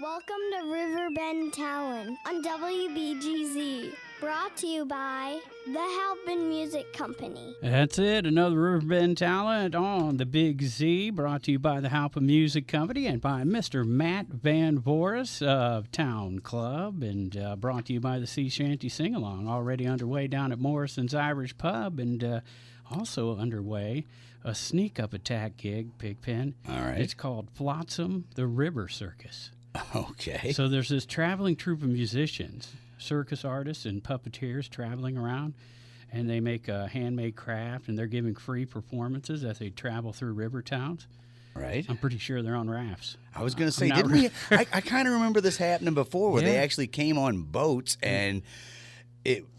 Welcome to Riverbend Talent on WBGZ. Brought to you by the Halpin Music Company. That's it. Another Riverbend Talent on the Big Z. Brought to you by the Halpin Music Company and by Mr. Matt Van Voorhis of Town Club. And brought to you by the Sea Shanty Sing-Along. Already underway down at Morrison's Irish Pub. And also underway a sneak-up attack gig, Pigpen. All right. It's called Flotsam the River Circus. Okay. So there's this traveling troupe of musicians, circus artists and puppeteers traveling around, and they make a handmade craft, and they're giving free performances as they travel through river towns. Right. I'm pretty sure they're on rafts. I was going to say, didn't we? I kind of remember this happening before where they actually came on boats, and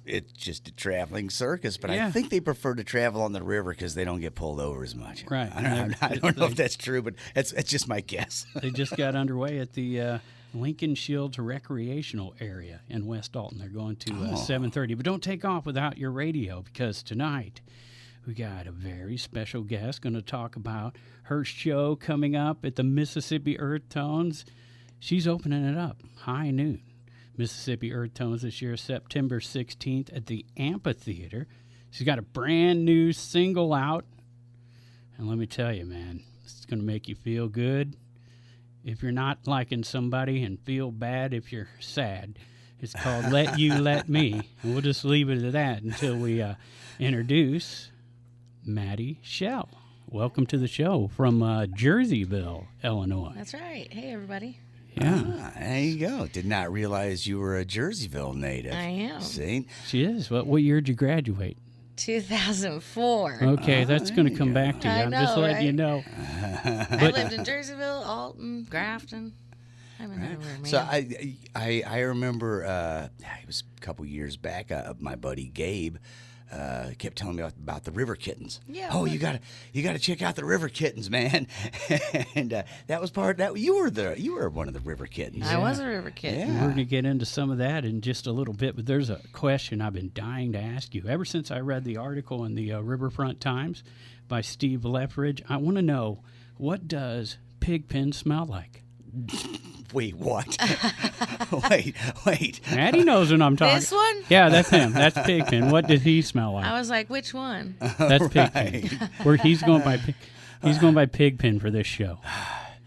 it's just a traveling circus, but I think they prefer to travel on the river because they don't get pulled over as much. Right. I don't know if that's true, but it's just my guess. They just got underway at the Lincoln Shields Recreational Area in West Alton. They're going to 7:30. But don't take off without your radio, because tonight we got a very special guest going to talk about her show coming up at the Mississippi Earthtones. She's opening it up high noon. Mississippi Earthtones this year, September 16th at the Amphitheater. She's got a brand new single out. And let me tell you, man, it's going to make you feel good if you're not liking somebody and feel bad if you're sad. It's called Let You Let Me. And we'll just leave it at that until we introduce Mattie Schell. Welcome to the show from Jerseyville, Illinois. That's right. Hey, everybody. Yeah. There you go. Did not realize you were a Jerseyville native. I am. See? She is. What year did you graduate? 2004. Okay, that's going to come back to you. I'm just letting you know. I lived in Jerseyville, Alton, Grafton. I'm in everywhere, man. So I remember it was a couple years back. My buddy Gabe kept telling me about the River Kittens. Yeah. Oh, you gotta check out the River Kittens, man. And that was part that you were one of the River Kittens. I was a River Kitten. Yeah. We're going to get into some of that in just a little bit, but there's a question I've been dying to ask you. Ever since I read the article in the Riverfront Times by Steve Leffridge, I want to know, what does Pigpen smell like? Wait, what? wait. Mattie knows what I'm talking. This one? Yeah, that's him. That's Pigpen. What does he smell like? I was like, which one? That's Pigpen. Where he's going by Pigpen for this show.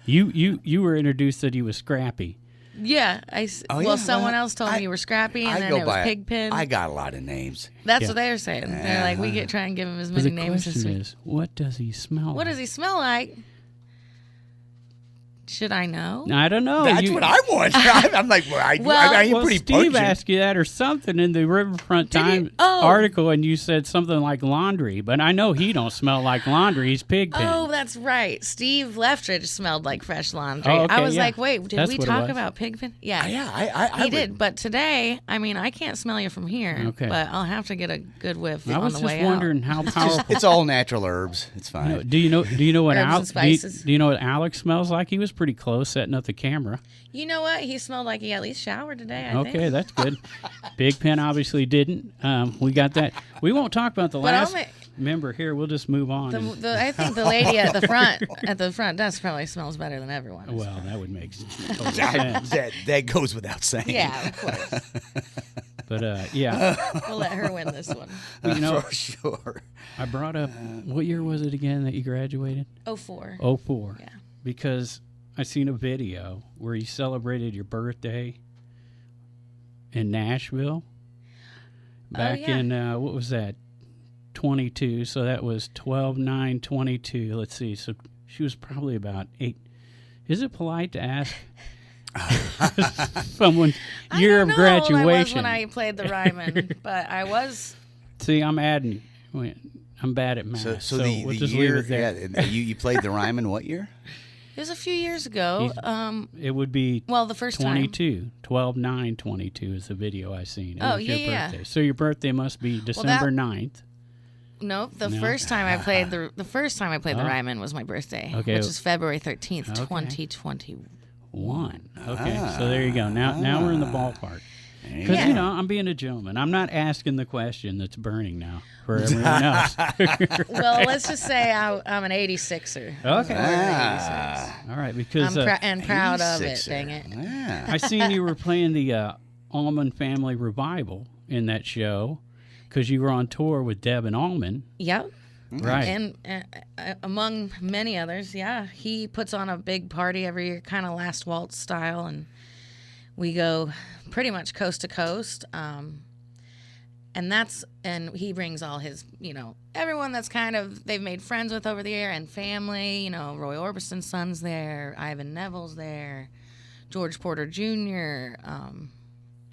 You were introduced that he was Scrappy. Yeah. Someone else told me you were Scrappy, and then it was Pigpen. I got a lot of names. That's what they were saying. They're like, we try and give him as many names as The question we. is, what does he smell like? What does he smell like? Should I know? I don't know. That's what I want. I'm like, I'm pretty Steve pungent. asked you that or something in the Riverfront Times article, and you said something like laundry. But I know he don't smell like laundry. He's Pigpen. Oh, that's right. Steve Leffridge smelled like fresh laundry. Oh, okay, I was yeah. like, wait, did That's we what it talk was. about Pigpen? Yeah. I He did. But today, I mean, I can't smell you from here. Okay. But I'll have to get a good whiff I on was the just way wondering how powerful. It's all natural herbs. It's fine. Do you know what Herbs and spices. do you know what Alex smells like? He was pretty close setting up the camera. You know what? He smelled like he at least showered today, I Okay, think. that's good. Pigpen obviously didn't. We got that. We won't talk about the But last member here. We'll just move on. I think the lady at the front desk probably smells better than everyone. Well, that would make total sense. that goes without saying. Yeah, of course. But yeah, We'll let her win this one. you know, For sure. I brought up what year was it again that you graduated? 04. 04. Yeah. Because I seen a video where you celebrated your birthday in Nashville back in what was that? 22. So that was 12/9/22. Let's see. So she was probably about 8. Is it polite to ask someone's year of graduation? I don't know how old I was when I played the Ryman, but I was. See, I'm adding. I'm bad at math. So we'll the just year, leave it there. yeah, you played the Ryman what year? It was a few years ago. It would be The first time. 22. 12/9/22 is the video I seen. It was your yeah. birthday. So your birthday must be December 9th. Nope. The first time I played the Ryman was my birthday, Okay. which is February 13th, Okay. 2021. Okay, so there you go. Now we're in the ballpark. Because, you know, I'm being a gentleman. I'm not asking the question that's burning now for everyone else. Well, let's just say I'm an 86er. Okay. Ah. All right, because I'm proud of it, 86er. dang it. Yeah. I seen you were playing the Allman Family Revival in that show because you were on tour with Deb and Allman. Yep. Right. And among many others, yeah. He puts on a big party every year, kind of Last Waltz style, and we go pretty much coast to coast. And he brings all his, you know, everyone that's kind of, they've made friends with over the year and family, you know, Roy Orbison's son's there, Ivan Neville's there, George Porter Jr.,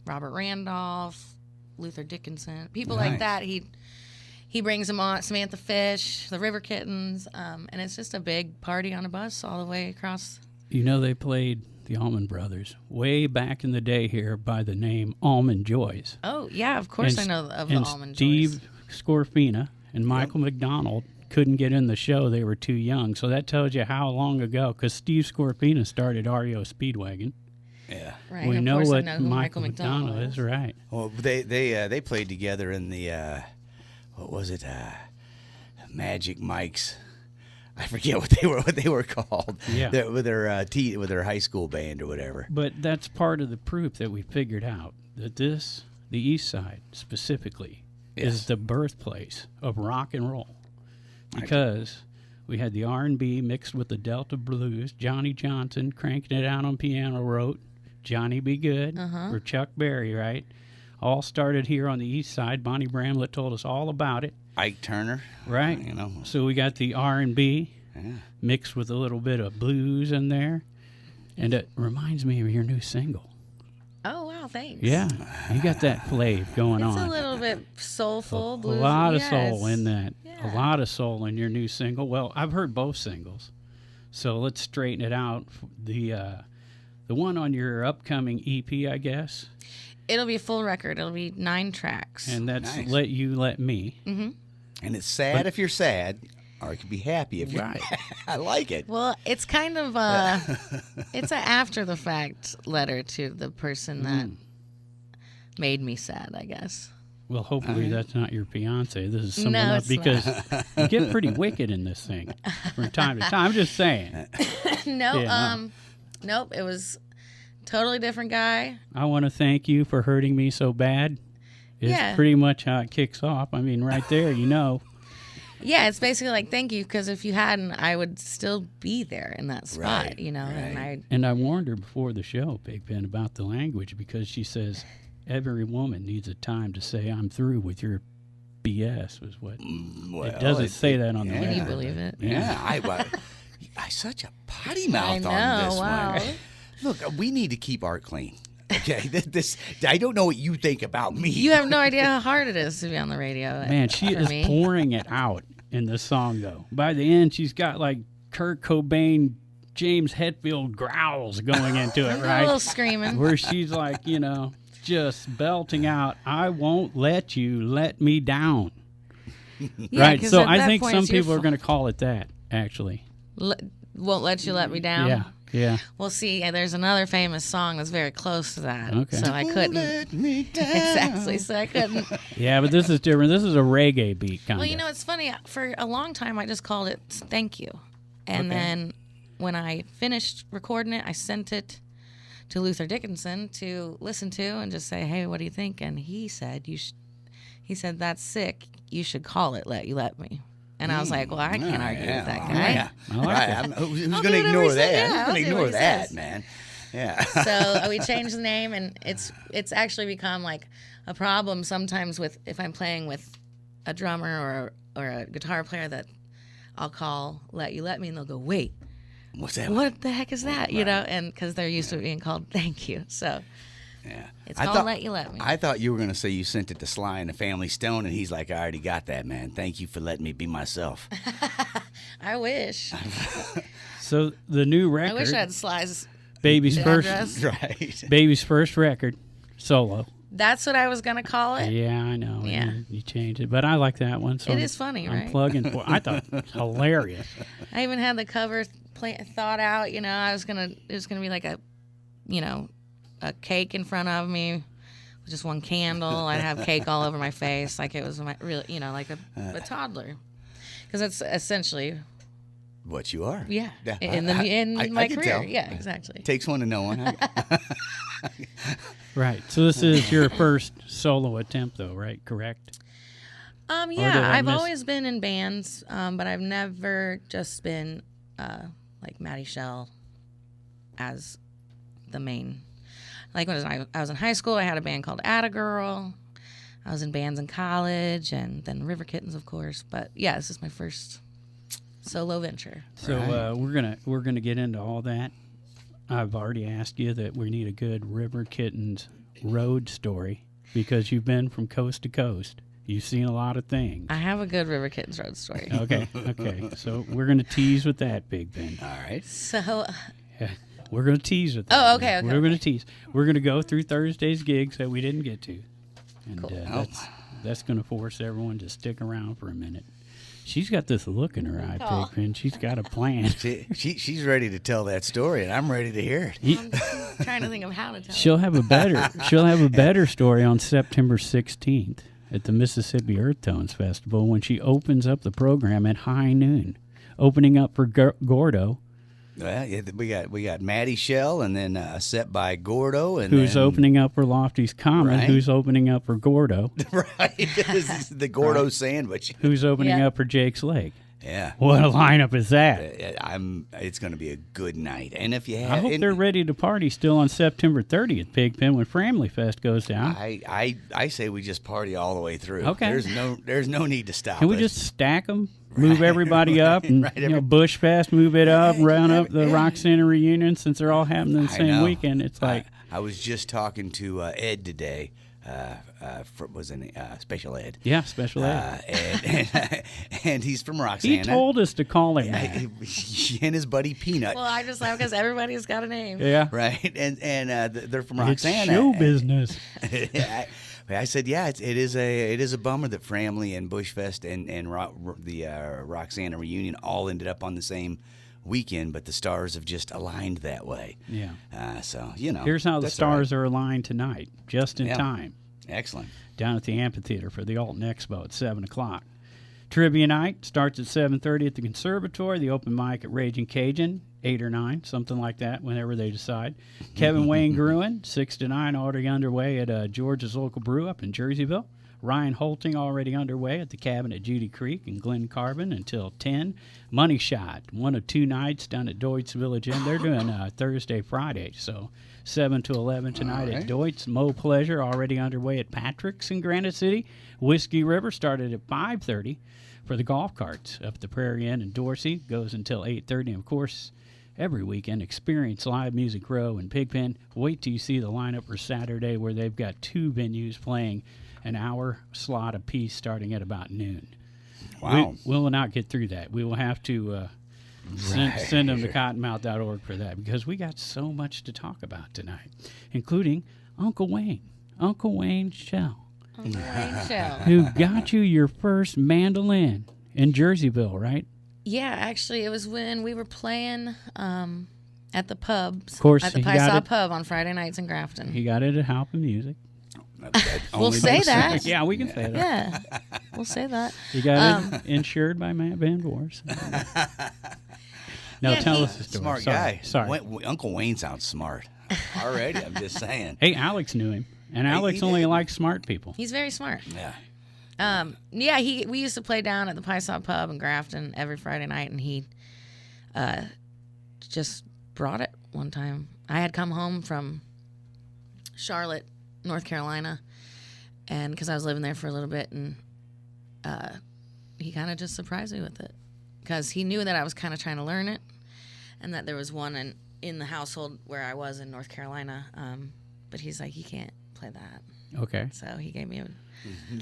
Robert Randolph, Luther Dickinson, people like that. He brings them on, Samantha Fish, the River Kittens, and it's just a big party on a bus all the way across. You know, they played the Allman Brothers way back in the day here by the name Allman Joys. Oh, yeah, of course I know of the Allman Steve Joys. Scorfina and Michael McDonald couldn't get in the show. They were too young. So that tells you how long ago, because Steve Scorfina started REO Speedwagon. Yeah. Right, We of know course I what know who Michael McDonald is, right? Well, they played together in the what was it? Magic Mike's. I forget what they were called. Yeah. With their high school band or whatever. But that's part of the proof that we figured out that the East Side specifically, is the birthplace of rock and roll, because we had the R&B mixed with the Delta blues. Johnny Johnson cranking it out on piano wrote Johnny Be Good, or Chuck Berry, right? All started here on the East Side. Bonnie Bramlett told us all about it. Ike Turner, right? You know, so we got the R&B mixed with a little bit of blues in there, and it reminds me of your new single. Oh wow, thanks. Yeah, you got that flavor going on. It's a little bit soulful, bluesy. A lot of soul in that. Yeah. A lot of soul in your new single. Well, I've heard both singles, so let's straighten it out. The one on your upcoming EP, I guess. It'll be a full record. It'll be 9 tracks. And that's Nice. Let You Let Me. Mm-hmm. And it's sad if you're sad, or it could be happy if you're right. I like it. Well, it's kind of it's an after the fact letter to the person that made me sad, I guess. Well, hopefully that's not your fiance. This is someone No, else, it's because you get pretty wicked in this thing from time to time. I'm just saying. Nope. It was totally different guy. I want to thank you for hurting me so bad. It's pretty much how it kicks off. I mean, right there, you know. Yeah, it's basically like, thank you, because if you hadn't, I would still be there in that spot, Right, you know. right. And I warned her before the show, Big Ben, about the language, because she says every woman needs a time to say, I'm through with your BS, was what. Well, it doesn't say that on the Can record. you believe it? Yeah, I such a potty mouth I know, on this wow. one. Look, we need to keep art clean. Okay, this I don't know what you think about me. You have no idea how hard it is to be on the radio. Man, she for is me. pouring it out in the song, though. By the end, she's got like Kurt Cobain, James Hetfield growls going into it, A right? little screaming. Where she's like, you know, just belting out, I won't let you let me down. Yeah, right? 'cause So at I that think point, some it's your people are fault. going to call it that, actually. Won't let you let me down. Yeah. Well, see, there's another famous song that's very close to that. Okay. So I couldn't. Let me down. Exactly. So I couldn't. Yeah, but this is different. This is a reggae beat, kind of. Well, you know, it's funny. For a long time, I just called it "Thank You," and then when I finished recording it, I sent it to Luther Dickinson to listen to and just say, "Hey, what do you think?" And he said, He said, "That's sick. You should call it Let You Let Me." And I was like, "Well, I can't argue with that guy." Yeah. I like Right. it. Who's I'll going to do whatever ignore he says. that? Yeah, Who's I'll going to do ignore what he that, says. man? Yeah. So we changed the name, and it's actually become like a problem sometimes with if I'm playing with a drummer or a guitar player that I'll call Let You Let Me, and they'll go, "Wait, What's that? what the heck is that?" You know, and because they're used to it being called Thank You, so Yeah. it's called Let You Let Me. I thought you were going to say you sent it to Sly and the Family Stone, and he's like, I already got that, man. Thank you for letting me be myself. I wish. So the new record, I wish I had Sly's Baby's first, address. Right. Baby's first record, solo. That's what I was gonna call it. Yeah, I know. Yeah. And you changed it, but I like that one. So It is funny, I'm right? plugging for. I thought it was hilarious. I even had the cover thought out. You know, it was gonna be like a cake in front of me just one candle. I'd have cake all over my face, like it was my real, like a toddler, because that's essentially what you are. Yeah, in my I can career. tell. Yeah, exactly. Takes one to know one. Right. So this is your first solo attempt, though, right? Correct. Yeah, I've always been in bands, but I've never just been like Mattie Schell as the main. Like when I was in high school, I had a band called Atta Girl. I was in bands in college, and then River Kittens, of course. But yeah, this is my first solo venture. So we're gonna get into all that. I've already asked you that we need a good River Kittens road story because you've been from coast to coast. You've seen a lot of things. I have a good River Kittens road story. Okay. So we're going to tease with that, Big Ben. All right. So... Yeah, we're going to tease with that. Oh, okay. We're going to tease. We're going to go through Thursday's gigs that we didn't get to. And Cool. That's going to force everyone to stick around for a minute. She's got this look in her eye, Oh. Big Ben. She's got a plan. She's ready to tell that story, and I'm ready to hear it. I'm trying to think of how to tell She'll have a better story on September 16th at the Mississippi Earthtones Festival when she opens up the program at high noon, opening up for Gordo. Well, yeah, we got Mattie Schell, and then a set by Gordo, and who's then, opening up for Lofty's Comet, Right. who's opening up for Gordo, right? This is the Gordo sandwich. who's opening Yeah. up for Jake's Lake. Yeah. What a lineup is that? It's going to be a good night, and if you have, I hope they're ready to party still on September 30th, Pigpen, when Framley Fest goes down. I say we just party all the way through. Okay. There's no need to stop. Can we it. just stack them, move everybody up, and Right, Bush Fest, move it up, round up the Rock Center reunion since they're all happening the I same know. weekend. It's like, I was just talking to Ed today. Was in special ed. yeah, special ed. And he's from Roxanna. He told us to call him that. And his buddy Peanut. Well, I just laugh because everybody's got a name. Yeah. Right, and they're from It's Roxanna. show business. I said, yeah, it is a bummer that Framley and Bushfest and the Roxanna reunion all ended up on the same weekend, but the stars have just aligned that way. Yeah. So Here's how the that's all right. stars are aligned tonight, just in Yeah. time. Excellent. Down at the Amphitheater for the Alton Expo at 7 o'clock. Trivia night starts at 7:30 at the Conservatory. The open mic at Ragin Cajun, 8 or 9, something like that, whenever they decide. Kevin Wayne Gruen, 6 to 9, already underway at George's Local Brew up in Jerseyville. Ryan Holting already underway at the Cabin at Judy Creek and Glen Carbon until 10. Money Shot, one of 2 nights down at Deutz Village Inn. They're doing Thursday, Friday, so 7 to 11 tonight at Deutz. Mo Pleasure already underway at Patrick's in Granite City. Whiskey River started at 5:30 for the golf carts up at the Prairie Inn in Dorsey. Goes until 8:30. And, of course, every weekend, Experience Live Music Row and Pigpen. Wait till you see the lineup for Saturday where they've got 2 venues playing an hour slot apiece starting at about noon. Wow. We will not get through that. We will have to send them to cottonmouth.org for that because we got so much to talk about tonight, including Uncle Wayne Schell, Uncle Wayne Schell. who got you your first mandolin in Jerseyville, right? Yeah, actually, it was when we were playing at the pubs. Of course, at the he got Paisa it. Pub on Friday nights in Grafton. He got it at Halpin Music. We'll say that. Yeah, we can say that. Yeah, we'll say that. He got it insured by Matt Van Vors. No, Yeah, tell he- us the story. Smart Sorry. guy. Sorry. Uncle Wayne sounds smart. Already, I'm just saying. Hey, Alex knew him, and Alex he only did. likes smart people. He's very smart. Yeah. Yeah, we used to play down at the Paisa Pub in Grafton every Friday night, and he just brought it one time. I had come home from Charlotte, North Carolina, and because I was living there for a little bit, and he kind of just surprised me with it because he knew that I was kind of trying to learn it, and that there was one in the household where I was in North Carolina, but he's like, you can't play that. Okay. So he gave me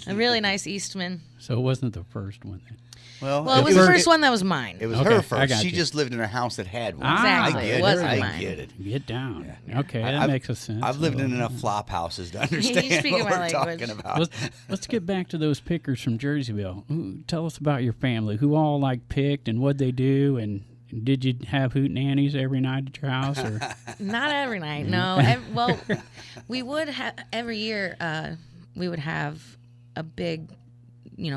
a really nice Eastman. So it wasn't the first one then. Well, it was the first one that was mine. It was Okay, her I first. got She you. just lived in a house that had one. Exactly. I It get wasn't it. I mine. get it. Get down. Yeah. Okay, that makes a sense. I've lived in So, enough flop houses to You understand speak what my we're language. talking about. Let's get back to those pickers from Jerseyville. Tell us about your family. Who all picked and what they do, and Did you have hootenannies every night at your house? Or? Not every night, no. Well, we would have every year. We would have a big,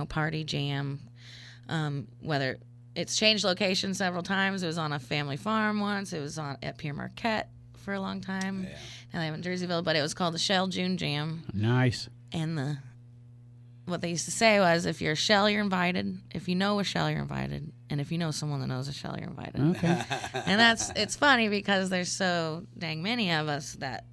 party jam. Whether it's changed location several times. It was on a family farm once. It was at Pierre Marquette for a long time. Yeah. And I live in Jerseyville, but it was called the Schell June Jam. Nice. And what they used to say was, if you're a Schell, you're invited. If you know a Schell, you're invited. And if you know someone that knows a Schell, you're invited. Okay. And it's funny because there's so dang many of us that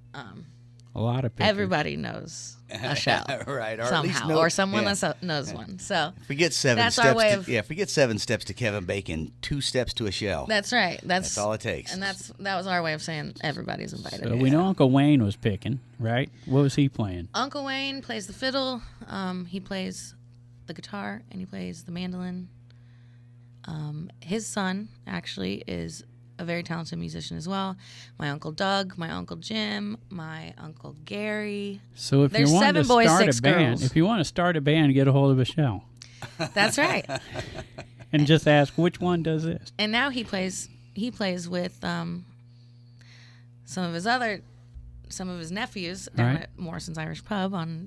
a lot of pictures. Everybody knows a Schell, right? Or somehow, or someone that knows one. So if we get seven steps, if we get 7 steps to Kevin Bacon, 2 steps to a Schell. That's right. That's all it takes. And that was our way of saying everybody's invited. So we know Uncle Wayne was picking, right? What was he playing? Uncle Wayne plays the fiddle. He plays the guitar and he plays the mandolin. His son actually is a very talented musician as well. My Uncle Doug, my Uncle Jim, my Uncle Gary. So if you want to start a band, get a hold of a Schell. That's right. And just ask which one does this. And now he plays with some of his nephews down at Morrison's Irish Pub on,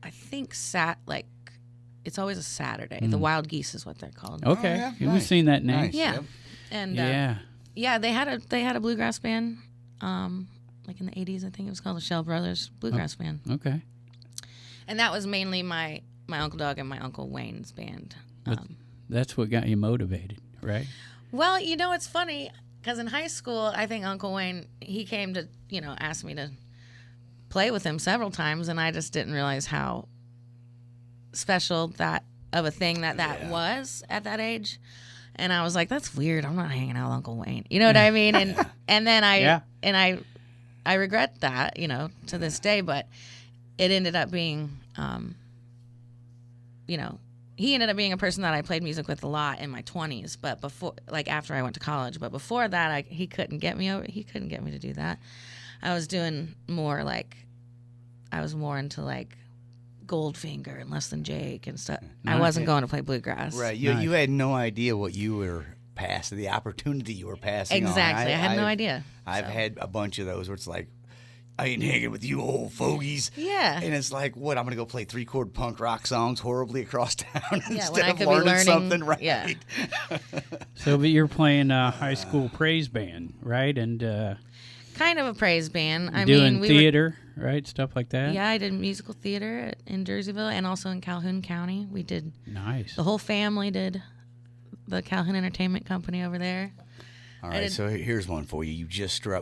I think it's always a Saturday. The Wild Geese is what they're called. Okay, we've seen that name. Nice. Yeah, Yep. And they had a bluegrass band, like in the 80s. I think it was called the Schell Brothers Bluegrass Band. Okay, and that was mainly my Uncle Doug and my Uncle Wayne's band. That's what got you motivated, right? Well, it's funny because in high school, I think Uncle Wayne, he came to ask me to play with him several times, and I just didn't realize how special that of a thing that was at that age. And I was like, that's weird. I'm not hanging out with Uncle Wayne. You know what I mean? And then I regret that, to this day, but it ended up being he ended up being a person that I played music with a lot in my 20s, but after I went to college. But before that, he couldn't get me to do that. I was doing more more into Goldfinger and Less Than Jake and stuff. I wasn't going to play bluegrass. Right. You had no idea what you were passing, the opportunity you were passing on. Exactly. I had no idea. I've had a bunch of those where it's like, I ain't hanging with you old fogies. Yeah. And it's like, what, I'm going to go play 3-chord punk rock songs horribly across town instead of could learning something, right? Yeah. So, but you're playing a high school praise band, right? And kind of a praise band. Doing theater, right? Stuff like that? Yeah, I did musical theater in Jerseyville and also in Calhoun County. We did. Nice. The whole family did the Calhoun Entertainment Company over there. All right, so here's one for you.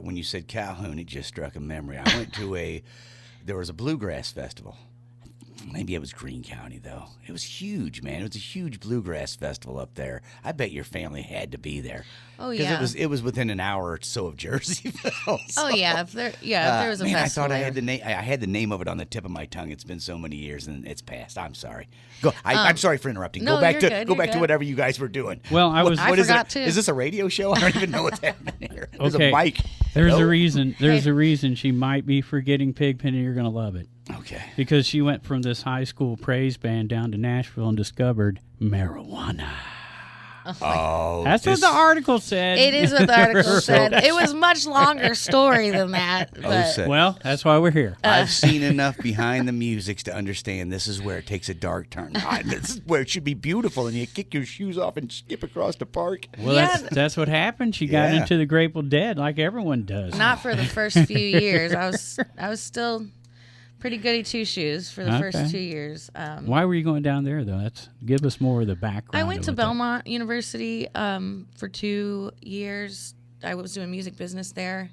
When you said Calhoun, it just struck a memory. I went to there was a bluegrass festival. Maybe it was Greene County, though. It was huge, man. It was a huge bluegrass festival up there. I bet your family had to be there. Oh, yeah. Because it was within an hour or so of Jerseyville. So, oh, yeah. If there was a festival. I thought I had the name of it on the tip of my tongue. It's been so many years, and it's passed. I'm sorry. I'm sorry for interrupting. No, go back you're good. to whatever you guys were doing. Well, I forgot to. Is this a radio show? I don't even know what's happening here. There's a mic. There's a reason. There's a reason she might be forgetting Pigpen, and you're going to love it. Okay. Because she went from this high school praise band down to Nashville and discovered marijuana. Oh, that's what the article said. It is what the article said. It was a much longer story than that. But. Well, that's why we're here. I've seen enough behind the music to understand this is where it takes a dark turn. This is where it should be beautiful, and you kick your shoes off and skip across the park. Well, that's what happened. She got into the Grateful Dead like everyone does. Not for the first few years. I was still pretty goody two-shoes for the first 2 years. Why were you going down there, though? Give us more of the background. I went to Belmont University for 2 years. I was doing music business there,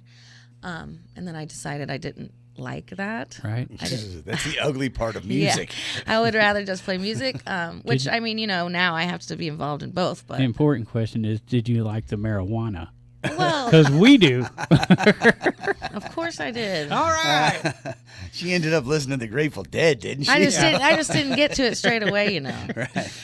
and then I decided I didn't like that. Right. That's the ugly part of music. Yeah. I would rather just play music, which, now I have to be involved in both. But the important question is, did you like the marijuana? Well, because we do. Of course I did. All right. She ended up listening to the Grateful Dead, didn't she? I just didn't get to it straight away,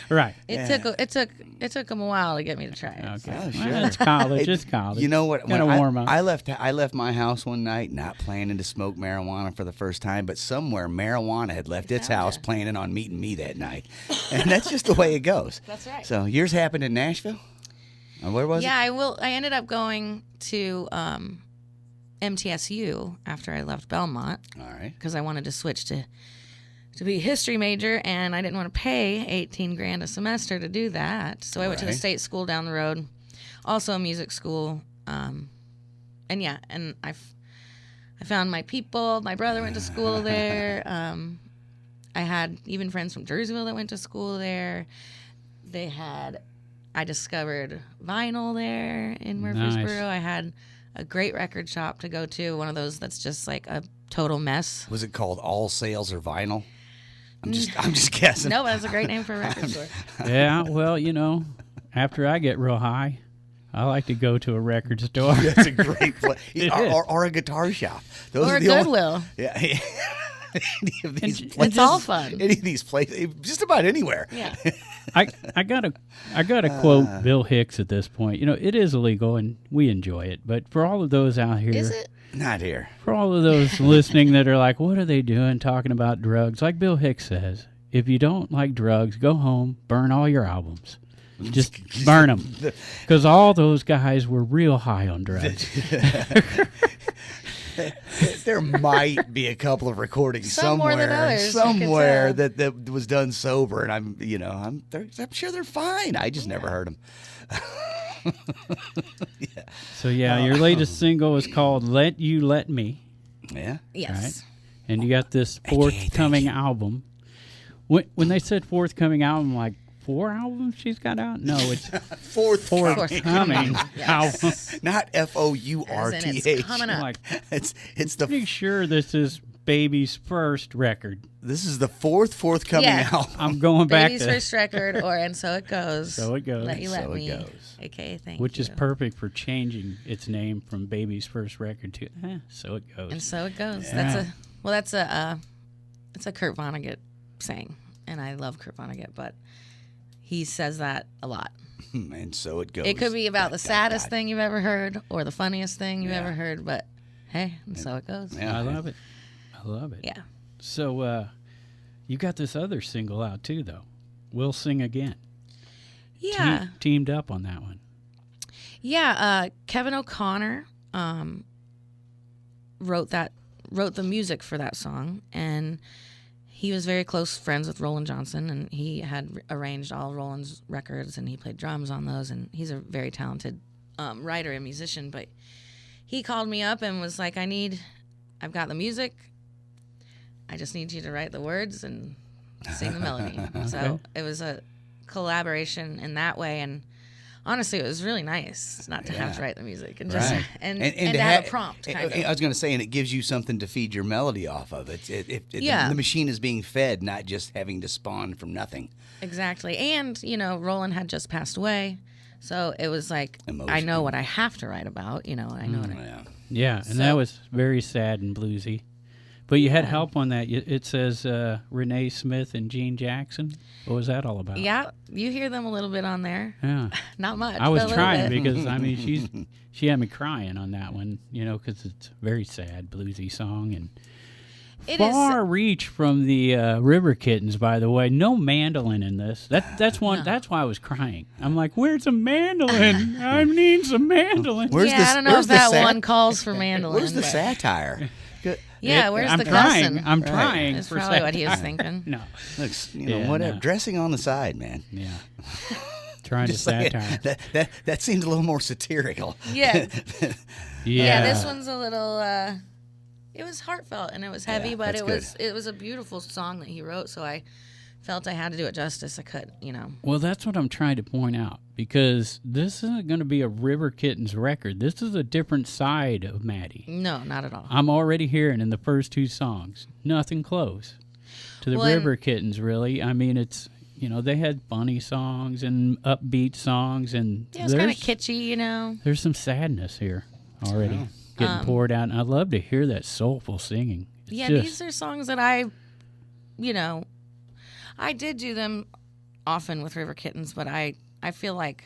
Right. It took them a while to get me to try it. Okay. Oh, sure. Well, it's college. It's college. You know what? Gotta warm up. I left my house one night not planning to smoke marijuana for the first time, but somewhere marijuana had left its house planning on meeting me that night, and that's just the way it goes. That's right. So yours happened in Nashville. Where was it? Yeah, I ended up going to MTSU after I left Belmont. All right. Because I wanted to switch to be a history major, and I didn't want to pay $18,000 a semester to do that. So I went to the state school down the road, also a music school. And I found my people. My brother went to school there. I had even friends from Edwardsville that went to school there. I discovered vinyl there in Murfreesboro. Nice. I had a great record shop to go to, one of those that's just like a total mess. Was it called All Sales or Vinyl? I'm just guessing. No, but that's a great name for a record store. Yeah, well, after I get real high, I like to go to a record store. That's a great place. It or a guitar shop. Those Or are a the only- Goodwill. Yeah. Any of these And places, It's all fun. Any of these places, just about anywhere. Yeah. I gotta quote Bill Hicks at this point. It is illegal and we enjoy it, but for all of those out here, Is it? Not here. for all of those listening that are like, what are they doing talking about drugs? Like Bill Hicks says, if you don't like drugs, go home, burn all your albums. Just burn them. Because all those guys were real high on drugs. There might be a couple of recordings Some more than others, I can tell. that was done sober, and I'm sure they're fine. I just never heard them. So, your latest single is called Let You Let Me. Yeah. Yes. And you got this forthcoming album. When they said forthcoming album, like 4 albums she's got out? No, it's forthcoming album. Not FOURTH. As in it's coming up. Like, It's the pretty sure this is Baby's first record. this is the forthcoming Yeah. album. I'm going back Baby's to first record, or And So It Goes. So It Goes. Let You Let So It Me. Goes. AKA Thank which You. is perfect for changing its name from Baby's first record to So It Goes. And So It Goes. Yeah. That's a Kurt Vonnegut saying, and I love Kurt Vonnegut, but he says that a lot. And so it goes. It could be about the saddest thing. thing you've ever heard or the funniest thing you've ever heard, but hey, and so it goes. Yeah. I love it. I love it. Yeah. So you got this other single out too, though. We'll Sing Again. Yeah. Teamed up on that one. Yeah. Kevin O'Connor wrote the music for that song, and he was very close friends with Roland Johnson, and he had arranged all Roland's records, and he played drums on those, and he's a very talented writer and musician. But he called me up and was like, I've got the music. I just need you to write the words and sing the melody. So it was a collaboration in that way, and honestly, it was really nice not to have to write the music and just and to have a prompt. Kind of. I was going to say, and it gives you something to feed your melody off of. The machine is being fed, not just having to spawn from nothing. Exactly, and Roland had just passed away, so it was like I know Emotional. what I have to write about. I know what I. Yeah, and that was very sad and bluesy. But you had help on that. It says Renee Smith and Gene Jackson. What was that all about? Yeah, you hear them a little bit on there. Yeah. Not much. I was but a little trying bit. because she had me crying on that one, because it's a very sad bluesy song and It far reach from the River Kittens. By the way, no mandolin in this. That's why I was crying. I'm like, where's a mandolin? I need some mandolin. I don't know if that one calls for mandolin. Where's the but- satire? Yeah, where's I'm the trying. cussing? I'm trying. That's for probably what he was satire. thinking. No. Looks, Yeah, whatever. no. Dressing on the side, man. Yeah. Trying to Just saying, satire. that seems a little more satirical. Yeah. Yeah. Yeah, this one's a little. It was heartfelt and it was heavy, Yeah, but that's it was a beautiful song that he wrote. So I felt I had to do it justice. I could, Well, that's what I'm trying to point out, because this isn't going to be a River Kittens record. This is a different side of Mattie. No, not at all. I'm already hearing in the first 2 songs, nothing close to the Well, and- River Kittens, really. I mean, it's, they had funny songs and upbeat songs, and Yeah, it was kind of kitschy, there's some sadness here already getting poured out, and I love to hear that soulful singing. It's Yeah, just- these are songs that I did do them often with River Kittens, but I feel like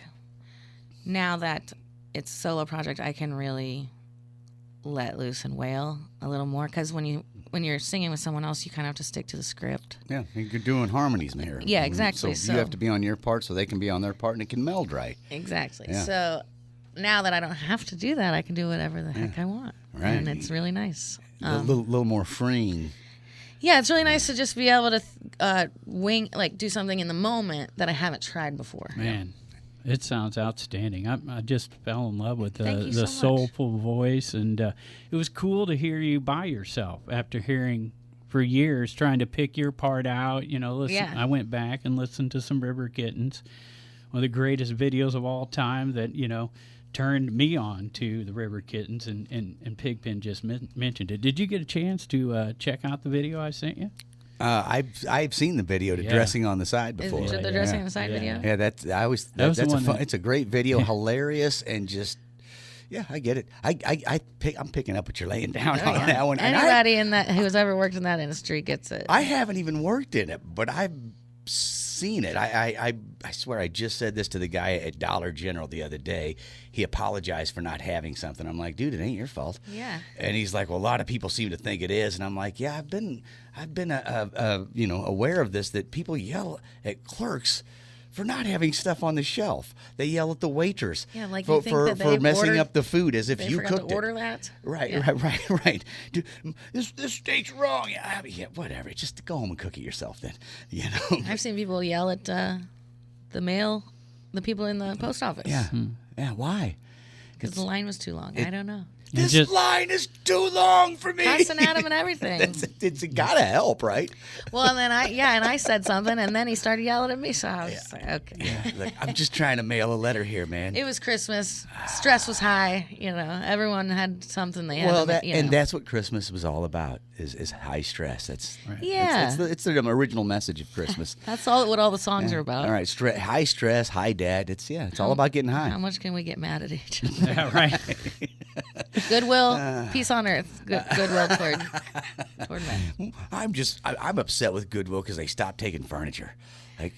now that it's a solo project, I can really let loose and wail a little more, because when when you're singing with someone else, you kind of have to stick to the script. Yeah, you're doing harmonies here. Yeah, exactly. So you have to be on your part so they can be on their part, and it can meld right. Exactly. Yeah. So now that I don't have to do that, I can do whatever the heck I want. Right. And it's really nice. A little more freeing. Yeah, it's really nice to just be able to do something in the moment that I haven't tried before. Man, it sounds outstanding. I just fell in love with Thank you the so much. soulful voice, and it was cool to hear you by yourself after hearing for years trying to pick your part out. Listen. Yeah. I went back and listened to some River Kittens, one of the greatest videos of all time that turned me on to the River Kittens, and Pigpen just mentioned it. Did you get a chance to check out the video I sent you? I've seen the video, Dressing on the Side before. Is it the Dressing on the Side video? Yeah, that's it's a great video, hilarious, and just I get it. I'm picking up what you're laying down on that one. Anybody who's ever worked in that industry gets it. I haven't even worked in it, but I've seen it. I swear I just said this to the guy at Dollar General the other day. He apologized for not having something. I'm like, dude, it ain't your fault. Yeah. And he's like, well, a lot of people seem to think it is. And I'm like, yeah, I've been aware of this, that people yell at clerks for not having stuff on the shelf. They yell at the waiters for messing up the food as if you cooked to order that. Right. Dude, this steak's wrong. Yeah, whatever. Just go home and cook it yourself then. I've seen people yell at the people in the post office. Yeah. Yeah. Why? Because the line was too long. I don't know. This line is too long for me. Cussing at him and everything. It's gotta help, right? Well, and then I said something, and then he started yelling at me. So I was like, okay. Yeah, look, I'm just trying to mail a letter here, man. It was Christmas. Stress was high. Everyone had something they had. And that's what Christmas was all about. Is high stress. That's right. Yeah. It's the original message of Christmas. That's what all the songs are about. All right, high stress, high debt. It's all about getting high. How much can we get mad at each other? Yeah, right. Goodwill, peace on earth. Goodwill toward men. I'm upset with Goodwill because they stopped taking furniture. I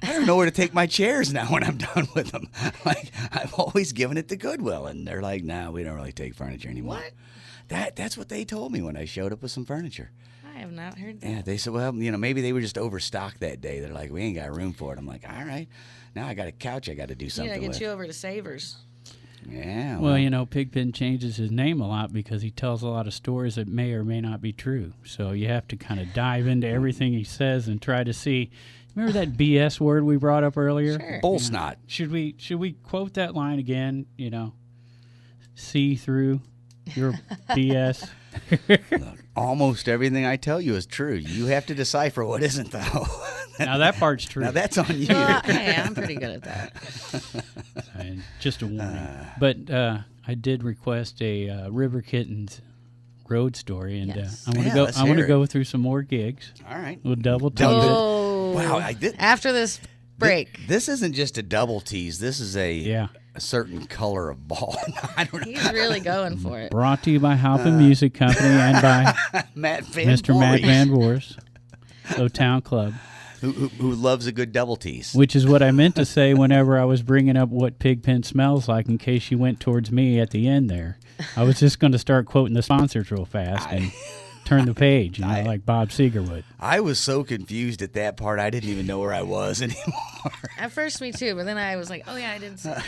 don't know where to take my chairs now when I'm done with them. Like, I've always given it to Goodwill, and they're like, "No, we don't really take furniture anymore." What? That's what they told me when I showed up with some furniture. I have not heard that. Yeah, they said, well, maybe they were just overstocked that day. They're like, we ain't got room for it. I'm like, all right, now I got a couch I got to do something with. Get you over to Savers. Yeah. Well, Pigpen changes his name a lot because he tells a lot of stories that may or may not be true. So you have to kind of dive into everything he says and try to see. Remember that BS word we brought up earlier? Sure. Bull snot. Should we quote that line again? See through your BS. Look, almost everything I tell you is true. You have to decipher what isn't, though. Now that part's true. Now that's on you. Well, hey, I'm pretty good at that. And just a warning. But I did request a River Kittens road story, and Yes. I want to Yeah, go. let's I want hear to it. go through some more gigs. All right. We'll double tease Oh, Wow, I did. After this break, This isn't just a double tease. This is a Yeah. certain color of ball. I don't know. he's really going for it. Brought to you by Halpin Music Company and by Matt Van Mr. Matt Voorhis, Van Voorhis, O-Town Club, who loves a good double tease. which is what I meant to say whenever I was bringing up what Pigpen smells like in case you went towards me at the end there. I was just going to start quoting the sponsors real fast and turn the page, like Bob Seger would. I was so confused at that part. I didn't even know where I was anymore. At first, me too, but then I was like, oh yeah, I didn't say.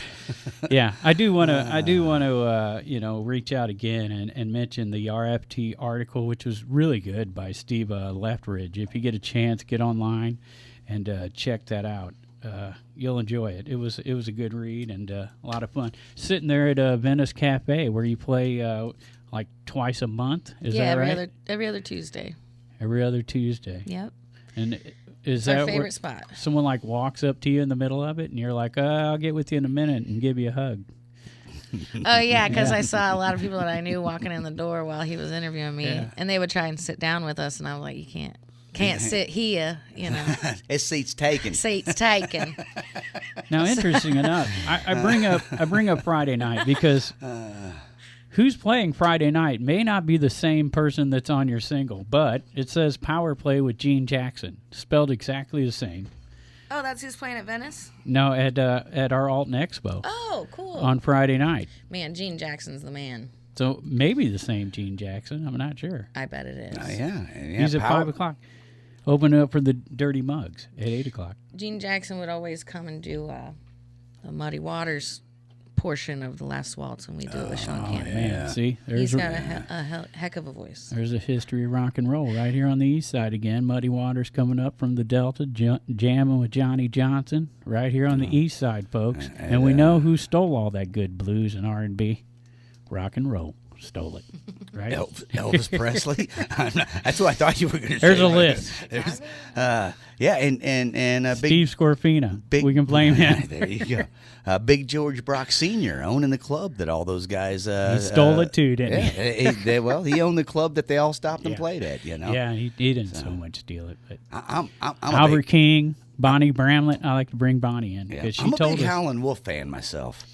Yeah, I do want to, reach out again and mention the RFT article, which was really good by Steve Leftridge. If you get a chance, get online and check that out. You'll enjoy it. It was a good read and a lot of fun. Sitting there at Venice Cafe, where you play like twice a month. Is that right? Every other Tuesday. Every other Tuesday. Yep. And is It's our that favorite where spot. someone like walks up to you in the middle of it, and you're like, "I'll get with you in a minute and give you a hug." Oh yeah, because I saw a lot of people that I knew walking in the door while he was interviewing me, and they would try and sit down with us, and I was like, "You can't sit here, His seat's taken. seats taken." Now, interesting enough, I bring up Friday night because who's playing Friday night may not be the same person that's on your single, but it says Powerplay with Gene Jackson, spelled exactly the same. Oh, that's who's playing at Venice? No, at our Alton Expo Oh, cool. on Friday night. Man, Gene Jackson's the man. So maybe the same Gene Jackson. I'm not sure. I bet it is. Yeah. He's at 5 o'clock. Open up for the Dirty Mugs at 8 o'clock. Gene Jackson would always come and do the Muddy Waters portion of the last waltz when we do it with Sean Cannon. Man, see? He's got a heck of a voice. There's a history of rock and roll right here on the east side again. Muddy Waters coming up from the Delta, jamming with Johnny Johnson right here on the east side, folks. And we know who stole all that good blues and R&B. Rock and roll stole it, right? Elvis Presley. That's what I thought you were going to say. There's a list. There's, and Steve Scorfina. We can blame him. There you go. Big George Brock Sr. owning the club that all those guys. He stole it too, didn't he? He owned the club that they all stopped and played at. You know. Yeah, he didn't so much steal it, but I'm Albert King, Bonnie Bramlett. I like to bring Bonnie in because she I'm told a big us. Howlin' Wolf fan myself.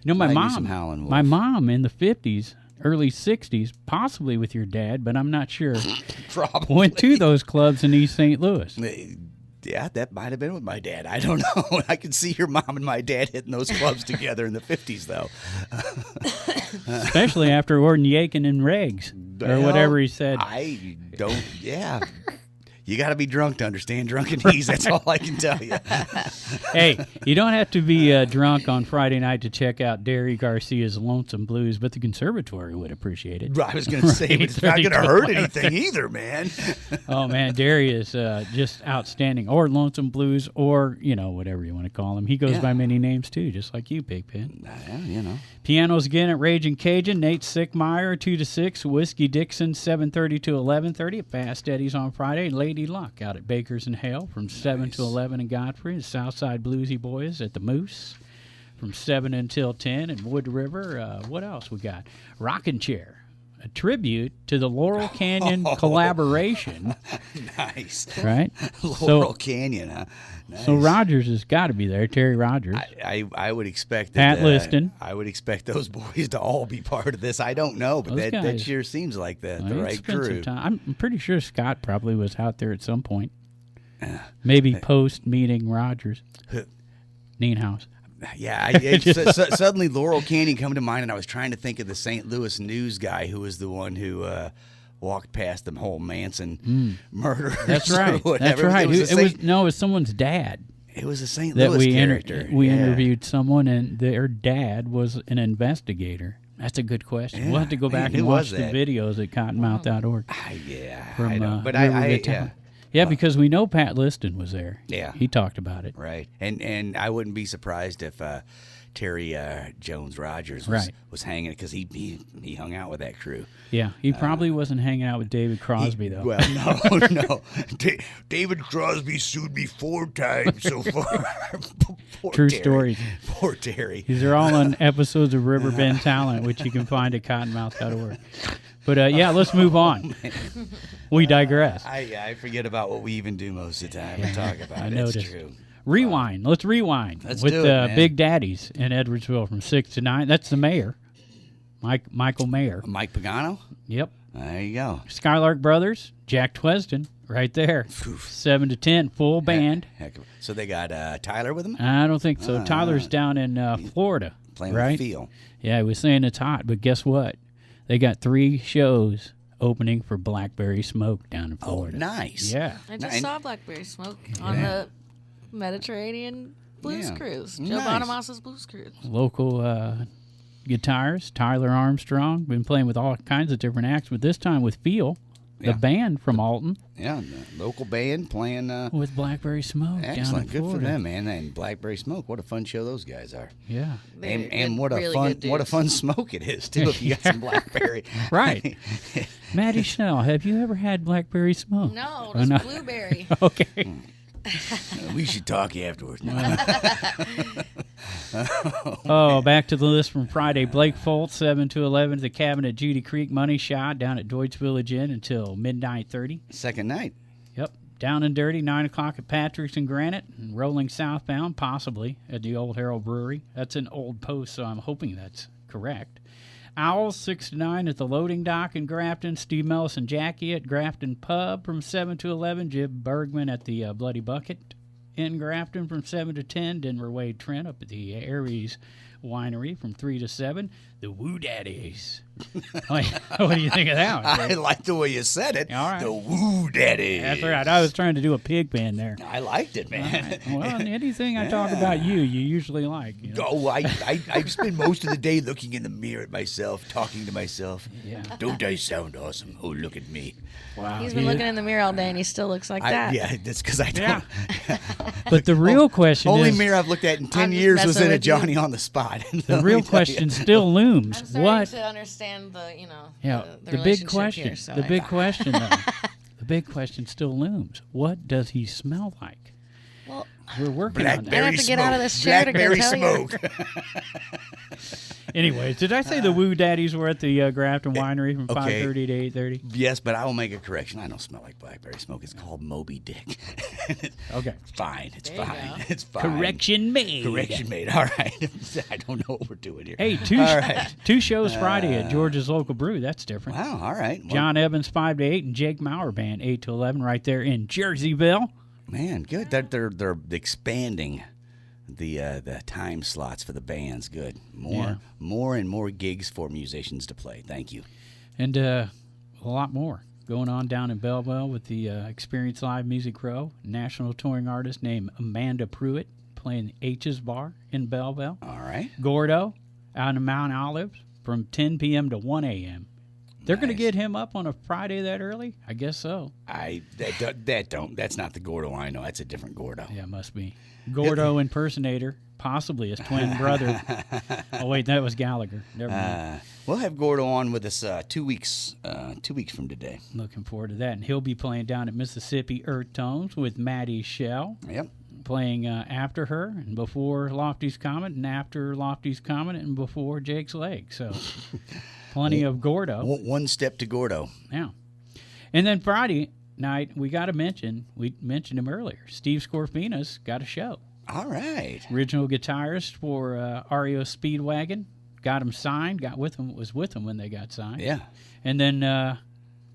You know, Like me some Howlin' Wolf. my mom in the 50s, early 60s, possibly with your dad, but I'm not sure, Probably went to those clubs in East St. Louis. Yeah, that might have been with my dad. I don't know. I can see your mom and my dad hitting those clubs together in the 50s, though. Especially after Gordon Yakin and Regs, or whatever he said. I don't, You got to be drunk to understand drunkenese. That's all I can tell you. Hey, you don't have to be drunk on Friday night to check out Darry Garcia's Lonesome Blues, but the Conservatory would appreciate it. I was going to say, but it's not going to hurt anything either, man. Oh, man, Darry is just outstanding. Or Lonesome Blues, or, whatever you want to call him. He goes by many names, too, just like you, Pigpen. Pianos again at Ragin Cajun. Nate Sickmeier, 2 to 6. Whiskey Dixon, 7:30 to 11:30 at Fast Eddie's on Friday. Lady Luck out at Baker's and Hale from 7 to 11 in Godfrey. The Southside Bloozy Boyz at the Moose from 7 until 10 in Wood River. What else we got? Rockin Chair, a tribute to the Laurel Canyon collaboration. Nice. Right? Laurel Canyon, huh? Nice. So Rogers has got to be there, Terry Rogers. I would expect Pat Liston. I would expect those boys to all be part of this. I don't know, but that sure seems like the right crew. I'm pretty sure Scott probably was out there at some point. Maybe post-meeting Rogers. Nienhaus. Yeah, suddenly Laurel Canyon come to mind, and I was trying to think of the St. Louis News guy who was the one who walked past the whole Manson murder. That's right. That's right. It was someone's dad. It was a St. Louis character. We interviewed someone, and their dad was an investigator. That's a good question. We'll have to go back and watch the videos at cottonmouth.org. I know. But I because we know Pat Liston was there. Yeah. He talked about it. Right. And I wouldn't be surprised if Terry Jones Rogers was hanging, because he hung out with that crew. Yeah, he probably wasn't hanging out with David Crosby, though. Well, no. David Crosby sued me 4 times so far. True stories. Poor Terry. These are all on episodes of Riverbend Talent, which you can find at cottonmouth.org. But, let's move on. We digress. I forget about what we even do most of the time and talk about. It's true. Rewind. Let's rewind. Let's with do it, Big Daddies in Edwardsville from 6 to 9. That's the mayor, Michael Mayer. Mike Pagano? Yep. There you go. Skylark Brothers, Jack Tweston, right there. 7 to 10, full band. So they got Tyler with them? I don't think so. Tyler's down in Florida. Playing right? with Feel. Yeah, he was saying it's hot, but guess what? They got 3 shows opening for Blackberry Smoke down in Florida. Oh, nice. Yeah. I just saw Blackberry Smoke on the Mediterranean Blues Cruise. Joe Bonamassa' Blues Cruise. Local guitars, Tyler Armstrong, been playing with all kinds of different acts, but this time with Feel, the band from Alton. Yeah, the local band playing with Blackberry Smoke. Excellent. Down in Good for them, man. And Blackberry Smoke, what a fun show those guys are. Yeah. And what a fun smoke it is too if you got some blackberry. Right. Mattie Schell, have you ever had Blackberry Smoke? No, just blueberry. Okay. We should talk afterwards. Back to the list from Friday. Blake Foltz, 7 to 11 at the cabin at Judy Creek Money Shot down at Deutsch Village Inn until midnight 30. Second night. Yep. Down and Dirty, 9 o'clock at Patrick's and Granite, and rolling southbound, possibly, at the Old Harold Brewery. That's an old post, so I'm hoping that's correct. Owls, 6 to 9 at the Loading Dock in Grafton. Steve Mellis and Jackie at Grafton Pub from 7 to 11. Jim Bergman at the Bloody Bucket in Grafton from 7 to 10. Denver Wade Trent up at the Aries Winery from 3 to 7. The Woo Daddies. What do you think of that one? I like the way you said it. All right. The Woo Daddy. That's right. I was trying to do a pig pen there. I liked it, man. Right. Well, anything I talk about you usually like. You know? Oh, I spend most of the day looking in the mirror at myself, talking to myself. Yeah. Don't I sound awesome? Oh, look at me. Wow. He's been looking in the mirror all day and he still looks like that. Yeah, that's because I don't. Yeah. But the real question Only is... mirror I've looked at in 10 I'm just years was messing in a with you. Johnny on the Spot. The real question still looms. I'm starting What? to understand the, Yeah, the the big relationship question. here, so The I- big question, though. The big question still looms. What does he smell like? Well, We're working on that. I have to get out of this chair to go Blackberry tell you. smoke. Anyways, did I say the Woo Daddies were at the Grafton Winery from Okay. 5:30 to 8:30? Yes, but I will make a correction. I don't smell like blackberry smoke. It's called Moby Dick. Okay. It's fine. It's There you fine. go. It's fine. Correction made. Correction made. All right. I don't know what we're doing here. Hey, All right. two shows Friday at George's Local Brew. That's different. Wow. All right. Well, John Evans 5 to 8 and Jake Maurer Band 8 to 11 right there in Jerseyville. man, good. They're expanding the time slots for the bands. Good. More and more gigs for musicians to play. Thank you. And a lot more going on down in Belleville with the Experience Live Music Row. National touring artist named Amanda Pruitt playing H's Bar in Belleville. All right. Gordo out in Mount Olives from 10 p.m. to 1 a.m. They're going to Nice. get him up on a Friday that early? I guess so. That's not the Gordo I know. That's a different Gordo. Yeah, must be. Gordo impersonator, possibly his twin brother. Oh, wait, that was Gallagher. Never mind. We'll have Gordo on with us 2 weeks. 2 weeks from today. Looking forward to that. And he'll be playing down at Mississippi Earthtones with Mattie Schell, Yep. playing after her and before Lofty's Comet and after Lofty's Comet and before Jake's Leg. So plenty of Gordo. One step to Gordo. Yeah. And then Friday night, we mentioned him earlier. Steve Scorfina's got a show. All right. Original guitarist for REO Speedwagon. Got him signed, was with him when they got signed. Yeah. And then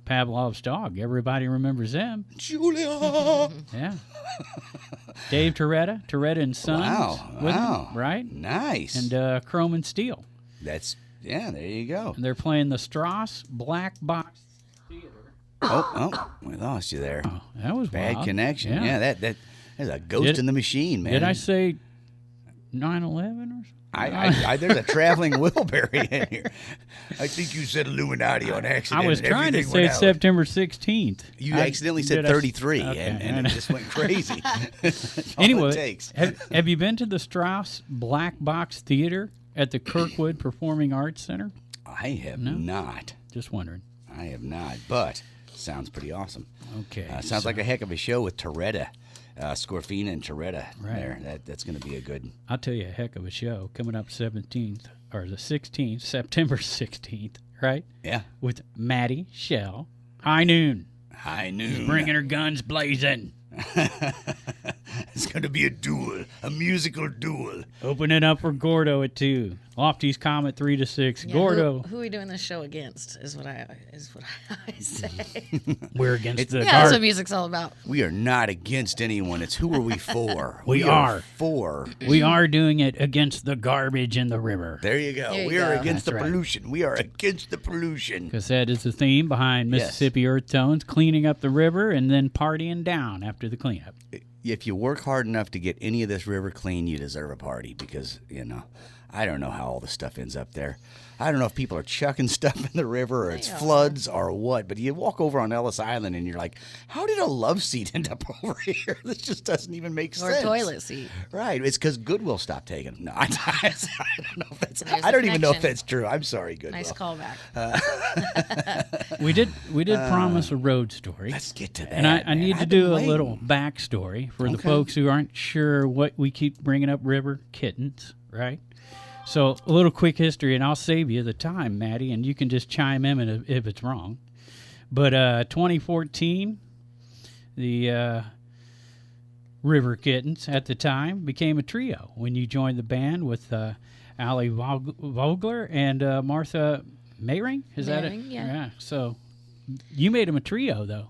Pavlov's Dog. Everybody remembers them. Julia. Yeah. Dave Toretta and Sons. With Wow. him, right? Nice. And Chrome and Steel. There you go. And they're playing the Strauss Black Box Theater. Oh, we lost you there. Oh, that was Bad wild. connection. Yeah. Yeah, there's a ghost in the machine, man. Did I say 9/11 or something? There's a traveling Wilbury in here. I think you said Illuminati on accident. I was and trying to everything say went out. September 16th. You accidentally said 33, and it just went crazy. That's all Anyway, it takes. have you been to the Strauss Black Box Theater at the Kirkwood Performing Arts Center? I have not. Just wondering. I have not, but sounds pretty awesome. Okay. Sounds like a heck of a show with Toretta, Scorfina and Toretta Right. there. That's going to be a good. I'll tell you a heck of a show coming up 17th or the 16th, September 16th, right? Yeah. With Mattie Schell. High noon. High noon. Bringing her guns blazing. It's going to be a duel, a musical duel. Opening up for Gordo at 2. Lofty's Comet 3 to 6. Yeah, Gordo. Who are we doing this show against? Is what I say. We're against the Yeah, that's what guard. music's all about. We are not against anyone. It's who are we for? We are. For. We are doing it against the garbage in the river. There you go. There you We are go. against That's the right. pollution. We are against the pollution. Because that is the theme behind Yes. Mississippi Earthtones, cleaning up the river and then partying down after the cleanup. If you work hard enough to get any of this river clean, you deserve a party because, I don't know how all the stuff ends up there. I don't know if people are chucking stuff in the river or it's floods or what, but you walk over on Ellis Island and you're like, how did a love seat end up over here? This just doesn't even make Or sense. a toilet seat. Right. It's because Goodwill stopped taking them. No, I don't know if that's, There's I a don't even know if connection. that's true. I'm sorry, Goodwill. Nice callback. We did promise a road story. Let's get to that. And I man. need to I've do been a waiting. little backstory for the Okay. folks who aren't sure what we keep bringing up river kittens, right? So a little quick history, and I'll save you the time, Mattie, and you can just chime in if it's wrong. But 2014, the River Kittens at the time became a trio when you joined the band with Ali Vogler and Martha Mayring. Is that it? Mayring, yeah. So you made them a trio, though.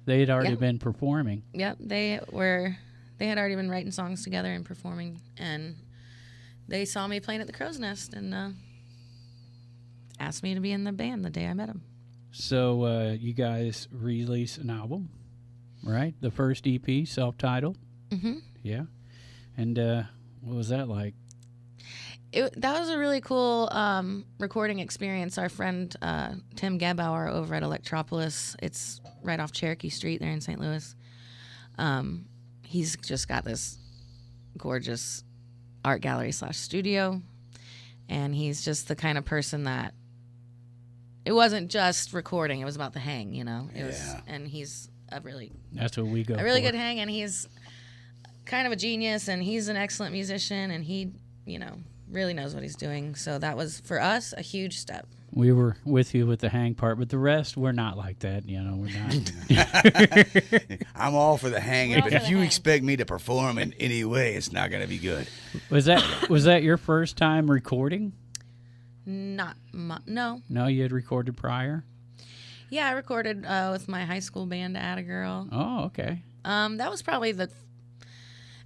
They had already Yeah. been performing. Yep, they had already been writing songs together and performing, and they saw me playing at the Crow's Nest, and asked me to be in the band the day I met him. So you guys release an album, right? The first EP, self-titled. Mm-hmm. Yeah. And what was that like? That was a really cool recording experience. Our friend Tim Gebauer over at Electropolis, it's right off Cherokee Street there in St. Louis. He's just got this gorgeous art gallery / studio, and he's just the kind of person that it wasn't just recording; it was about the hang, you know. It was, and he's that's what we go a really for. good hang, and he's kind of a genius, and he's an excellent musician, and he, really knows what he's doing. So that was, for us, a huge step. We were with you with the hang part, but the rest, we're not like that. We're not. I'm all for the hanging, but if you expect me to perform in any way, it's not going to be good. Was that your first time recording? No. No, you had recorded prior? Yeah, I recorded with my high school band, Atta Girl. Oh, okay. That was probably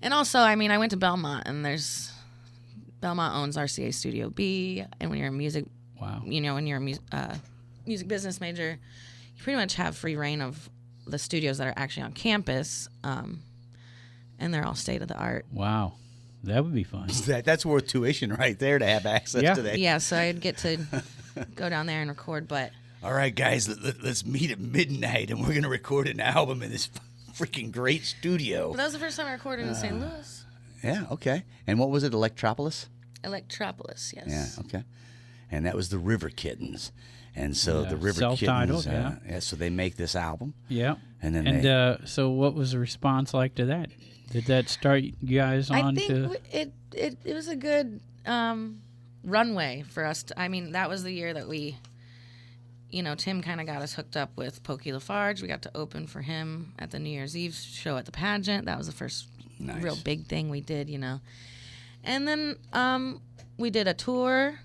and also, I went to Belmont, and Belmont owns RCA Studio B, and when you're a music, when you're a music business major, you pretty much have free reign of the studios that are actually on campus, and they're all state of the art. Wow, that would be fun. That's worth tuition right there to have access to that. Yeah, so I'd get to go down there and record, but... All right, guys, let's meet at midnight, and we're going to record an album in this freaking great studio. But that was the first time I recorded in St. Louis. Yeah, okay. And what was it, Electropolis? Electropolis, yes. Yeah, okay. And that was the River Kittens. And so the River self-titled, Kittens, so they make this album. Yeah. And then so what was the response like to that? Did that start you guys on to... it was a good runway for us. That was the year that we, Tim kind of got us hooked up with Pokey Lafarge. We got to open for him at the New Year's Eve show at the pageant. That was the first real big thing we did, And then we did a tour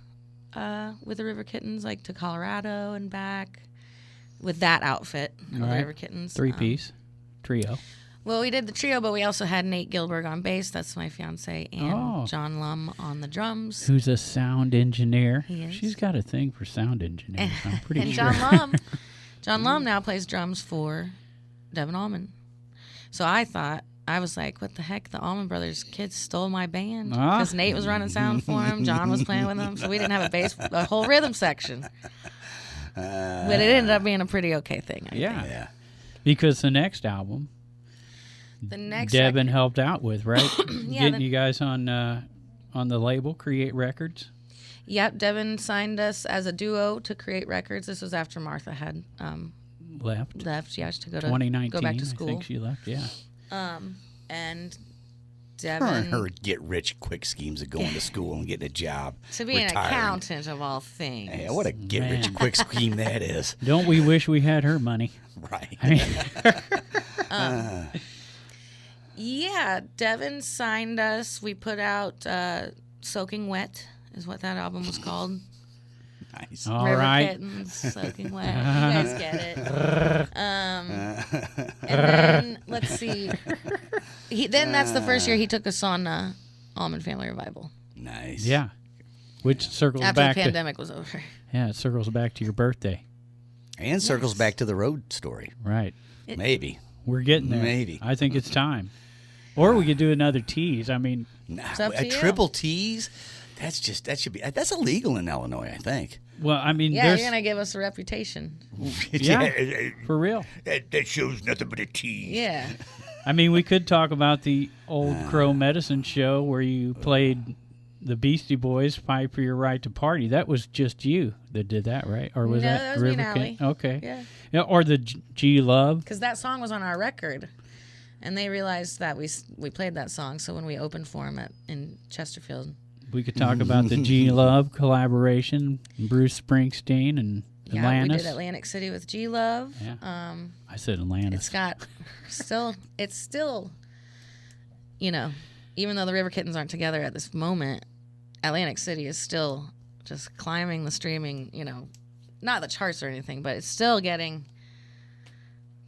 with the River Kittens, like to Colorado and back with that outfit of the River Kittens. 3-piece trio. Well, we did the trio, but we also had Nate Gilberg on bass. That's my fiance, and John Lum on the drums. Who's a sound engineer. He is. She's got a thing for sound engineers, I'm pretty and sure. John Lum now plays drums for Devin Allman. So I was like, what the heck? The Allman Brothers kids stole my band. Because Nate was running sound for him. John was playing with them. So we didn't have a whole rhythm section. But it ended up being a pretty okay thing, I think. Yeah. Because the next album, Devin helped out with, right? Getting you guys on the label, Create Records. Yep, Devin signed us as a duo to Create Records. This was after Martha had left, yeah, to go to 2019, go back to school. I think she left, yeah. And Devin... Her and her get-rich-quick schemes of going to school and getting a job. To be an accountant of all things. Yeah, what a get-rich-quick scheme that is. Don't we wish we had her money? Right. Yeah, Devin signed us. We put out Soaking Wet is what that album was called. Nice. All River right. Kittens, Soaking Wet. You guys get it. And then, let's see. Then that's the first year he took us on Almond Family Revival. Nice. Yeah. Which circles After back the pandemic was over. Yeah, it circles back to your birthday. And circles back to the road story. Right. Maybe. We're getting there. Maybe. I think it's time. Or we could do another tease. It's up to a you. triple tease? That's illegal in Illinois, I think. Well, yeah, you're gonna give us a reputation. Yeah, for real. That show's nothing but a tease. Yeah. We could talk about the old Crow Medicine show where you played the Beastie Boys, Fight for Your Right to Party. That was just you that did that, right? Or was that was me and Allie. Okay. Yeah. Or the G Love. Because that song was on our record, and they realized that we played that song. So when we opened for them in Chesterfield, we could talk about the G Love collaboration, Bruce Springsteen and Atlantis. Yeah, we did Atlantic City with G Love. Yeah. I said Atlantis. It's still, even though the River Kittens aren't together at this moment, Atlantic City is still just climbing the streaming, not the charts or anything, but it's still getting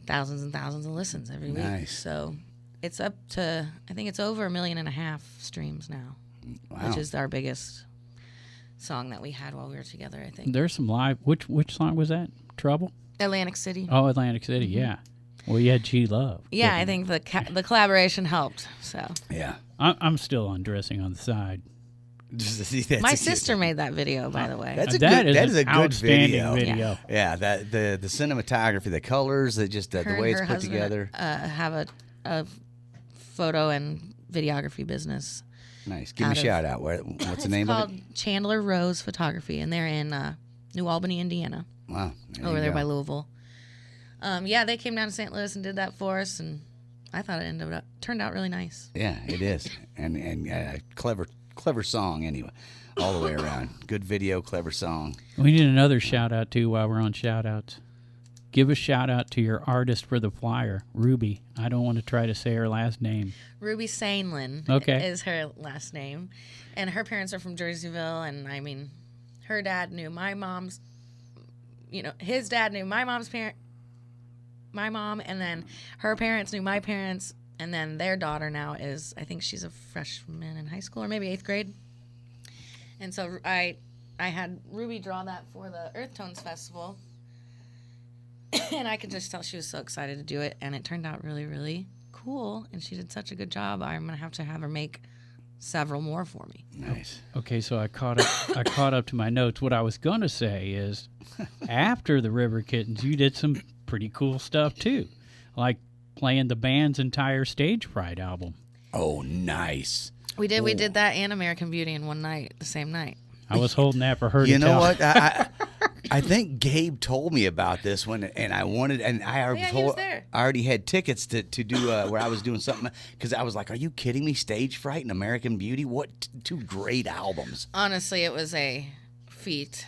thousands and thousands of listens every week. Nice. So it's up to, I think it's over 1.5 million streams now, Wow. which is our biggest song that we had while we were together, I think. There's some live. Which song was that? Trouble? Atlantic City. Oh, Atlantic City, yeah. Well, you had G Love. Yeah, I think the collaboration helped. So Yeah. I'm still undressing on the side. my sister made that video, by the way. That is an a good outstanding video. Yeah, that the cinematography, the colors, the way it's put together. Have a photo and videography business. Nice. Give me a shout out. What's the name of it? It's called Chandler Rose Photography, and they're in New Albany, Indiana. Wow. Over there by Louisville. Yeah, they came down to St. Louis and did that for us, and I thought it turned out really nice. Yeah, it is, and clever song anyway, all the way around. Good video, clever song. We need another shout out too while we're on shout outs. Give a shout out to your artist for the flyer, Ruby. I don't want to try to say her last name. Ruby Sainlin is her last name, and her parents are from Jerseyville, and I mean, her dad knew my mom's. His dad knew my mom's my mom, and then her parents knew my parents, and then their daughter now is, I think she's a freshman in high school or maybe 8th grade. And so I had Ruby draw that for the Earthtones Festival, and I could just tell she was so excited to do it, and it turned out really, really cool, and she did such a good job. I'm going to have her make several more for me. Nice. Okay, so I caught up to my notes. What I was going to say is, after the River Kittens, you did some pretty cool stuff too, like playing the band's entire Stage Fright album. Oh, nice. We did. Ooh. We did that and American Beauty in one night, the same night. I was holding that for her to tell. You know what? I think Gabe told me about this one, and I wanted, and I already had tickets to do where I was doing something, because I was like, "Are you kidding me? Stage Fright and American Beauty? What two great albums!" Honestly, it was a feat.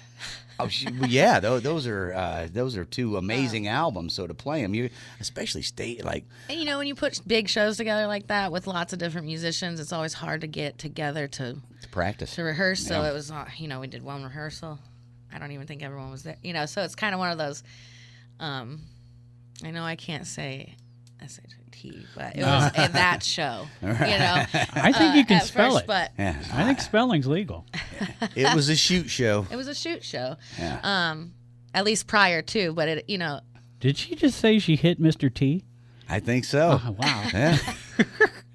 Oh, yeah, those are two amazing albums. So to play them, you especially And when you put big shows together like that with lots of different musicians, it's always hard to get together to practice, to rehearse. So it was, we did one rehearsal. I don't even think everyone was there. So it's kind of one of those. I know I can't say SHT, but it was that show. I think you can spell first, it. But I think spelling's legal. It was a shoot show. It was a shoot show. Yeah. At least prior to, but it. Did she just say she hit Mr. T? I think so. Oh, wow. Yeah.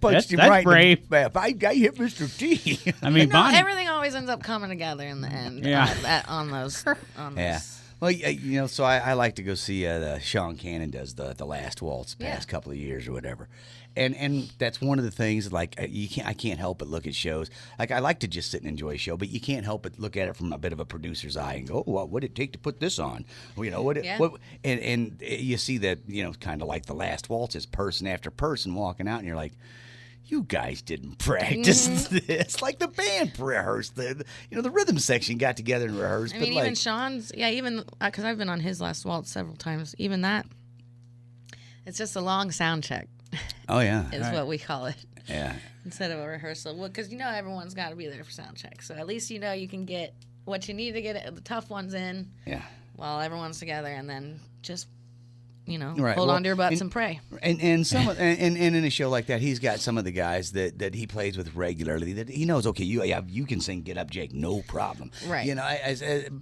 That's brave. I hit Mr. T. I mean, Bonnie. Everything always ends up coming together in the end. Yeah. On those. Yeah. Well, so I like to go see Sean Cannon does the Last Waltz past couple of years or whatever, and that's one of the things. Like I can't help but look at shows. Like I like to just sit and enjoy a show, but you can't help but look at it from a bit of a producer's eye and go, "Oh, what would it take to put this on?" And you see that kind of like the Last Waltz is person after person walking out, and you're like, you guys didn't practice this. Like the band rehearsed. The rhythm section got together and rehearsed. I mean, even Sean's, because I've been on his Last Waltz several times. Even that, it's just a long sound check. Oh, yeah. is what we call it. Yeah. Instead of a rehearsal. Well, because everyone's got to be there for sound check. So at least you can get what you need to get the tough ones in. Yeah. While everyone's together, and then just right. hold on to your butts and pray. And in a show like that, he's got some of the guys that he plays with regularly that he knows. Okay, you can sing "Get Up, Jake," no problem. Right.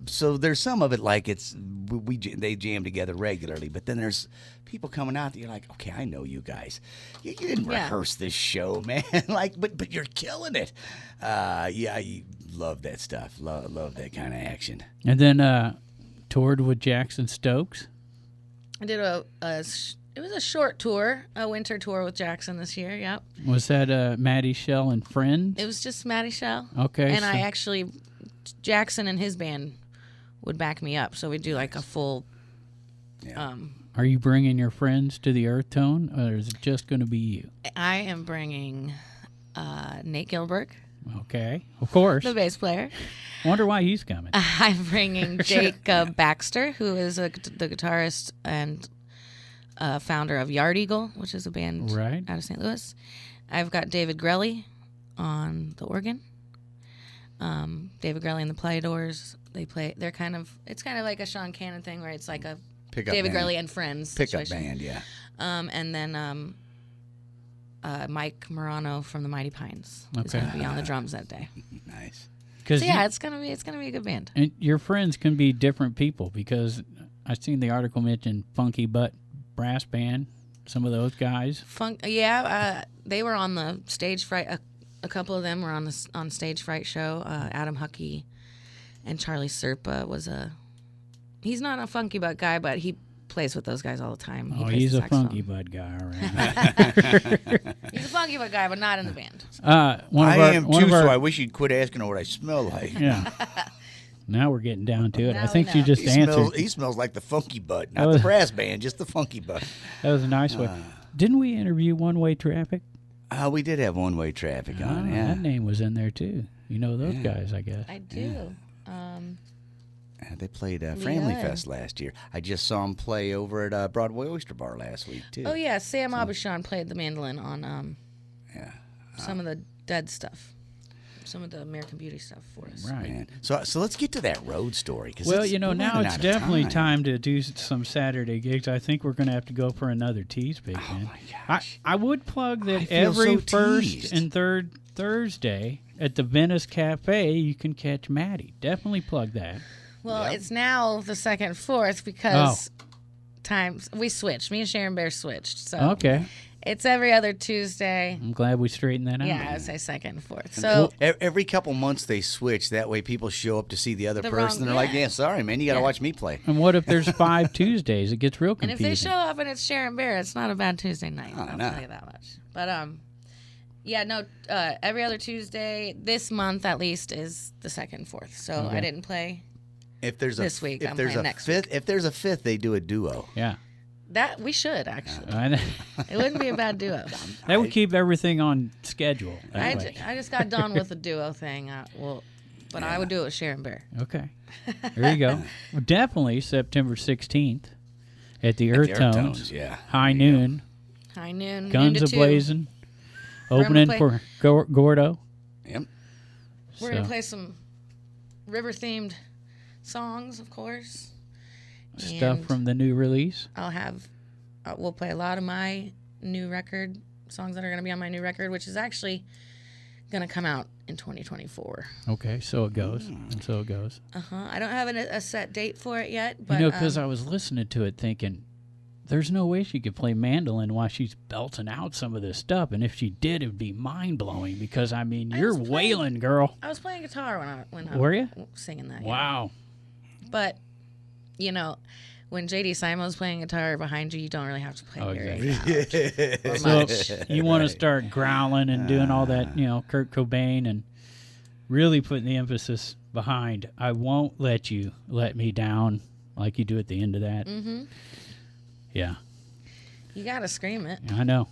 So there's some of it like they jam together regularly, but then there's people coming out that you're like, okay, I know you guys. You didn't rehearse this show, man. but you're killing it. You love that stuff. Love that kind of action. And then toured with Jackson Stokes. I did it was a short tour, a winter tour with Jackson this year. Yep. Was that Mattie Schell and friends? It was just Mattie Schell. Okay. And Jackson and his band would back me up, so we'd do like a full. Yeah. Are you bringing your friends to the Earthtone, or is it just going to be you? I am bringing Nate Gilbert. Okay, of course. The bass player. Wonder why he's coming. I'm bringing Jacob Baxter, who is the guitarist and founder of Yard Eagle, which is a band out of St. Louis. I've got David Grelly on the organ. David Grelly and the Playadors. It's kind of like a Sean Cannon thing where it's like a David Grelly and friends pickup situation. band, yeah. And then Mike Morano from the Mighty Pines is Okay. going to be on the drums that day. Nice. So yeah, it's gonna be a good band. And your friends can be different people, because I seen the article mention Funky Butt Brass Band. Some of those guys. They were on the Stage Fright. A couple of them were on Stage Fright show. Adam Huckey and Charlie Serpa he's not a Funky Butt guy, but he plays with those guys all the time. He's a Funky Butt guy, all right. He's a Funky Butt guy, but not in the band. So I wish you'd quit asking her what I smell like. Yeah. Now we're getting down to it. Now I think we she know. just answered. He smells like the Funky Butt, not the brass band, just the Funky Butt. That was a nice one. Didn't we interview One Way Traffic? We did have One Way Traffic on, yeah. That name was in there, too. You know those guys, I guess. I do. They played Family Fest last year. I just saw them play over at Broadway Oyster Bar last week, too. Oh, yeah. Sam Abishan played the mandolin on some of the Dead stuff. Some of the American Beauty stuff for us. Right. Man. So let's get to that road story. Well, now it's definitely time to do some Saturday gigs. I think we're going to have to go for another tease, Big Man. My gosh. I would plug that feel every so first teased. and third Thursday at the Venice Cafe, you can catch Mattie. Definitely plug that. Well, it's now the second and fourth because we switched. Me and Sharon Bear switched. So Okay. it's every other Tuesday. I'm glad we straightened that out. Yeah, I would say second and fourth. So every couple months they switch. That way people show up to see the other person. They're like, yeah, sorry, man, you got to watch me play. And what if there's 5 Tuesdays? It gets real and confusing. if they show up and it's Sharon Bear, it's not a bad Tuesday night. I'll no. tell you that much. But every other Tuesday this month at least is the second and fourth. So I didn't play If there's this week. if I'm there's playing a next fifth, week. if there's a fifth, they do a duo. Yeah. That we should actually. I know. It wouldn't be a bad duo. That would keep everything on schedule. I that way. just got done with the duo thing. But I would do it with Sharon Bear. Okay. There you go. Well, definitely September 16th at the Earthtones. Yeah. High noon. High noon. Guns noon to 2. a-blazing. Opening play- for Gordo. Yep. We're going to play some river-themed songs, of course. Stuff And from the new release. we'll play a lot of my new record, songs that are going to be on my new record, which is actually going to come out in 2024. Okay, so it goes. And so it goes. I don't have a set date for it yet, but Because I was listening to it thinking, there's no way she could play mandolin while she's belting out some of this stuff. And if she did, it would be mind-blowing because, you're was wailing, girl. I was playing guitar when I Were you? singing that. Wow. Yeah. But, when J.D. Simo's playing guitar behind you, you don't really have to play very loud or So much. you want to start growling and doing all that, Kurt Cobain, and really putting the emphasis behind, I won't let you let me down, like you do at the end of that. Mm-hmm. Yeah. You got to scream it. I know.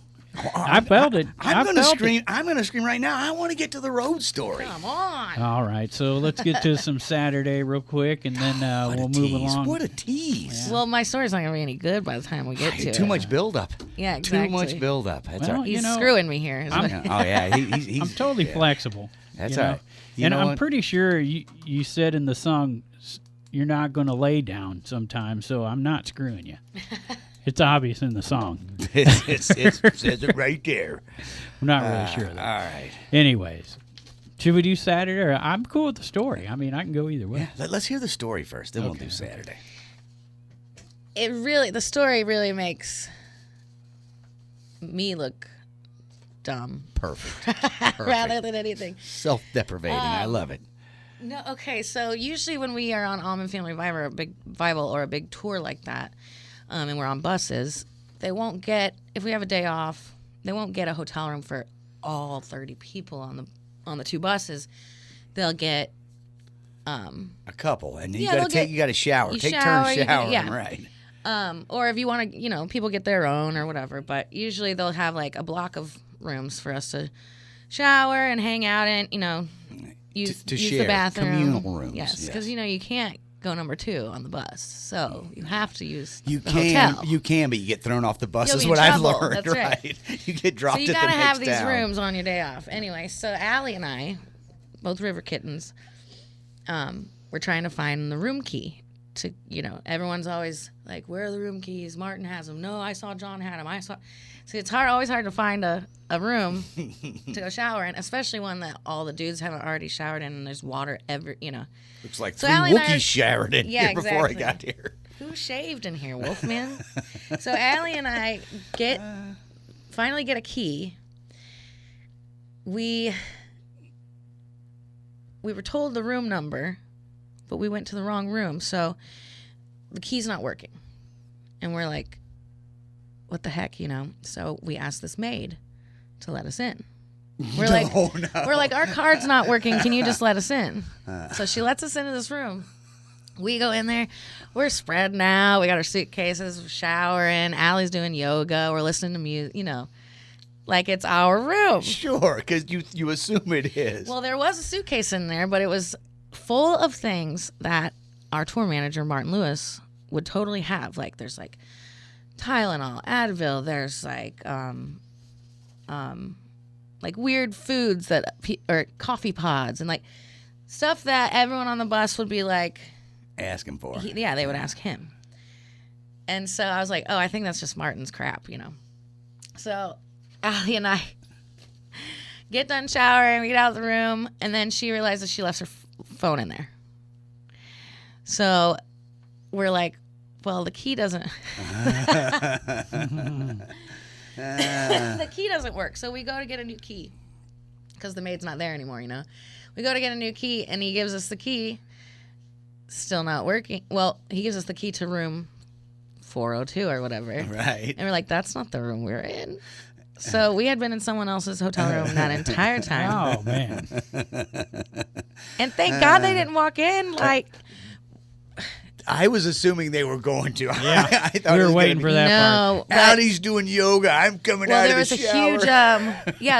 I felt it. I'm going to scream. I'm going to scream right now. I want to get to the road story. Come on. All right, so let's get to some Saturday real quick, and then we'll move along. What a tease. Well, my story's not going to be any good by the time we get to it. Too much buildup. Yeah, exactly. Too much buildup. That's Well, all right. He's screwing me here. Oh yeah, he's I'm totally flexible. That's you all know? right. And I'm pretty sure you said in the song, you're not going to lay down sometimes, so I'm not screwing you. It's obvious in the song. it says it right there. I'm not really sure of that. All right. Anyways, should we do Saturday? Or I'm cool with the story. I can go either way. Yeah, let's hear the story first, then we'll do Saturday. The story really makes me look dumb. Perfect. Rather than anything. Self-deprivating. I love it. No, okay. So usually when we are on Almond Family Revival or a big tour like that, and we're on buses, they won't get, if we have a day off, they won't get a hotel room for all 30 people on the 2 buses. They'll get a couple, and you Yeah, got to shower. Take turns showering, yeah. right? or if you want to, people get their own or whatever. But usually they'll have like a block of rooms for us to shower and hang out in, use share, the bathroom. communal rooms. Yes, because you can't go number 2 on the bus, so you have to use You the can, hotel. but you get thrown off the bus. You'll Is be in what I've trouble. learned. That's right. You get dropped So you at the gotta next have these town. rooms on your day off. Anyway, so Allie and I, both River Kittens, we're trying to find the room key to, everyone's always like, where are the room keys? Martin has them. No, I saw John had them. So it's always hard to find a room to go shower in, especially one that all the dudes haven't already showered in and there's water Looks like So 3 Allie and I Wookiees are- showered in Yeah, here before I exactly. got here. Who shaved in here, Wolfman? So Allie and I finally get a key. We were told the room number, but we went to the wrong room, so the key's not working. And we're like, what the heck, So we asked this maid to let us in. We're like, our card's not working. Can you just let us in? So she lets us into this room. We go in there. We're spreading out. We got our suitcases, we're showering. Allie's doing yoga. We're listening to music, like it's our room. Sure, because you assume it is. Well, there was a suitcase in there, but it was full of things that our tour manager, Martin Lewis, would totally have. Like, there's like Tylenol, Advil. There's like weird foods or coffee pods and like stuff that everyone on the bus would be like asking for. They would ask him. And so I was like, oh, I think that's just Martin's crap, So Allie and I get done showering, we get out of the room, and then she realizes she left her phone in there. So we're like, well, the key doesn't the key doesn't work. So we go to get a new key because the maid's not there anymore, We go to get a new key, and he gives us the key. Still not working. Well, he gives us the key to room 402 or whatever. Right. And we're like, that's not the room we're in. So we had been in someone else's hotel room that entire time. Oh, man. And thank God they didn't walk in. Like, I was assuming they were going to. Yeah. I thought We it were was waiting gonna for be, that no. But, Allie's doing yoga. I'm coming out there of the was a shower. huge,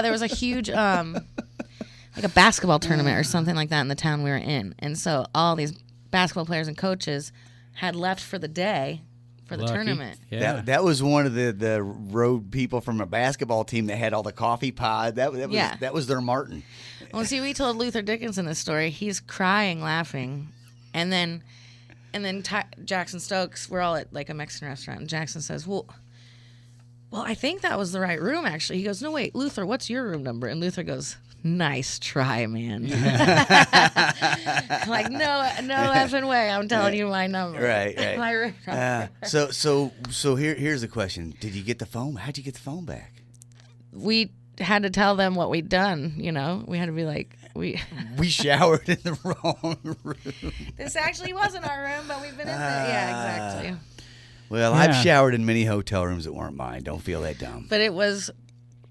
there was a huge, like a basketball tournament or something like that in the town we were in. And so all these basketball players and coaches had left for the day for the Lucky. tournament. Yeah. That was one of the road people from a basketball team that had all the coffee pod. That was their Martin. Well, see, we told Luther Dickinson this story. He's crying, laughing, and then Jackson Stokes. We're all at like a Mexican restaurant, and Jackson says, "Well, I think that was the right room, actually." He goes, "No, wait, Luther, what's your room number?" And Luther goes, "Nice try, man." Like, no effing way. I'm telling you my number. Right. My room number. So here's the question: did you get the phone? How'd you get the phone back? We had to tell them what we'd done. We had to be like, we showered in the wrong room. This actually wasn't our room, but we've been in there. Yeah, exactly. Well, I've showered in many hotel rooms that weren't mine. Don't feel that dumb. But it was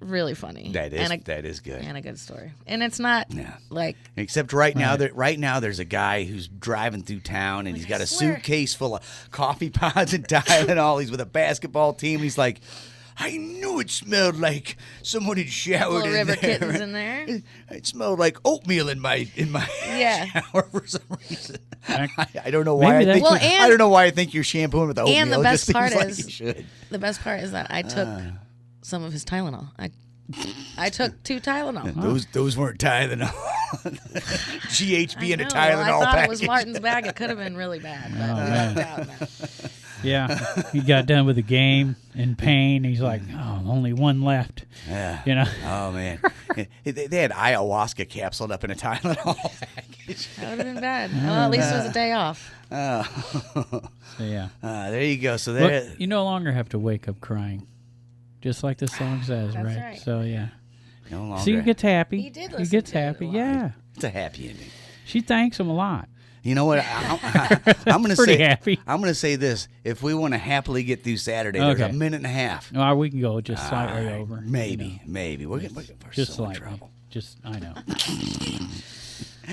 really funny. That is good. And a good story. And it's not like, except right now there's a guy who's driving through town and he's got a suitcase full of coffee pods and Tylenol. He's with a basketball team. He's like, I knew it smelled like someone had showered in River there. Kittens in there. It smelled like oatmeal in my shower for some reason. I don't know why. I don't know why I think you're shampooing with oatmeal. And the best it just part seems is, like you should. the best part is that I took some of his Tylenol. I took 2 Tylenol. Those weren't Tylenol. GHB and a Tylenol I thought package. it was Martin's bag. It could have been really bad. But man. it worked out. Yeah. He got done with the game in pain. He's like, oh, only one left. Yeah. Oh, man. They had ayahuasca capsuled up in a Tylenol package. That would have been bad. Well, at least it was a day off. So, yeah. There you go. So Look, you no longer have to wake up crying. Just like the song says, That's right? right. So, yeah. No longer. See, he gets happy. He did He listen gets to it a happy. lot. Yeah. It's a happy ending. She thanks him a lot. You know what? I'm going to Pretty say. happy. I'm going to say this: if we want to happily get through Saturday, there's a minute and a half. Or we can go just slightly All right. over. Maybe. We're Just so in slightly. trouble. Just, I know.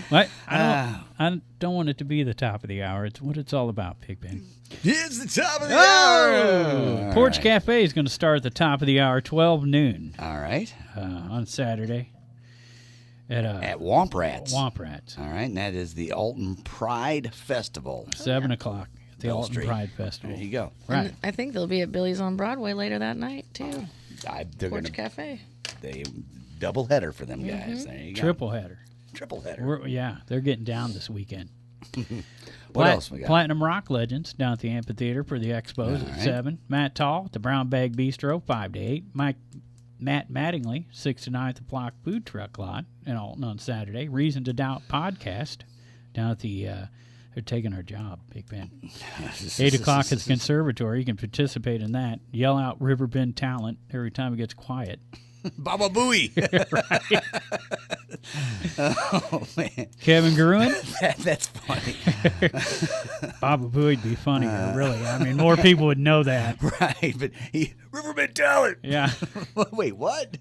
But I don't want it to be the top of the hour. It's what it's all about, Pigpen. It's the top of the hour. Porch Cafe is going to start at the top of the hour, 12 noon. All right. On Saturday. At Womp Rats. Womp Rats. All right, and that is the Alton Pride Festival. 7 o'clock at the Bell Alton Street. Pride Festival. There you go. Right. And I think they'll be at Billy's on Broadway later that night, too. They're Porch gonna, Cafe. they double header for them guys. There you go. Triple header. Triple header. They're getting down this weekend. What else we got? Platinum Rock Legends down at the Amphitheater for the Expos at 7. Matt Tall at the Brown Bag Bistro, 5 to 8. Matt Mattingly, 6 to 9 at the Block Food Truck Lot in Alton on Saturday. Reason to Doubt podcast down at the they're taking our job, Big Ben. 8 o'clock at the Conservatory. You can participate in that. Yell out Riverbend talent every time it gets quiet. Baba Booey. Right. Oh, man. Kevin Gruen. That's funny. Baba Booey'd be funnier, really. I mean, more people would know that. Right, but Riverbend talent. Yeah. Wait, what?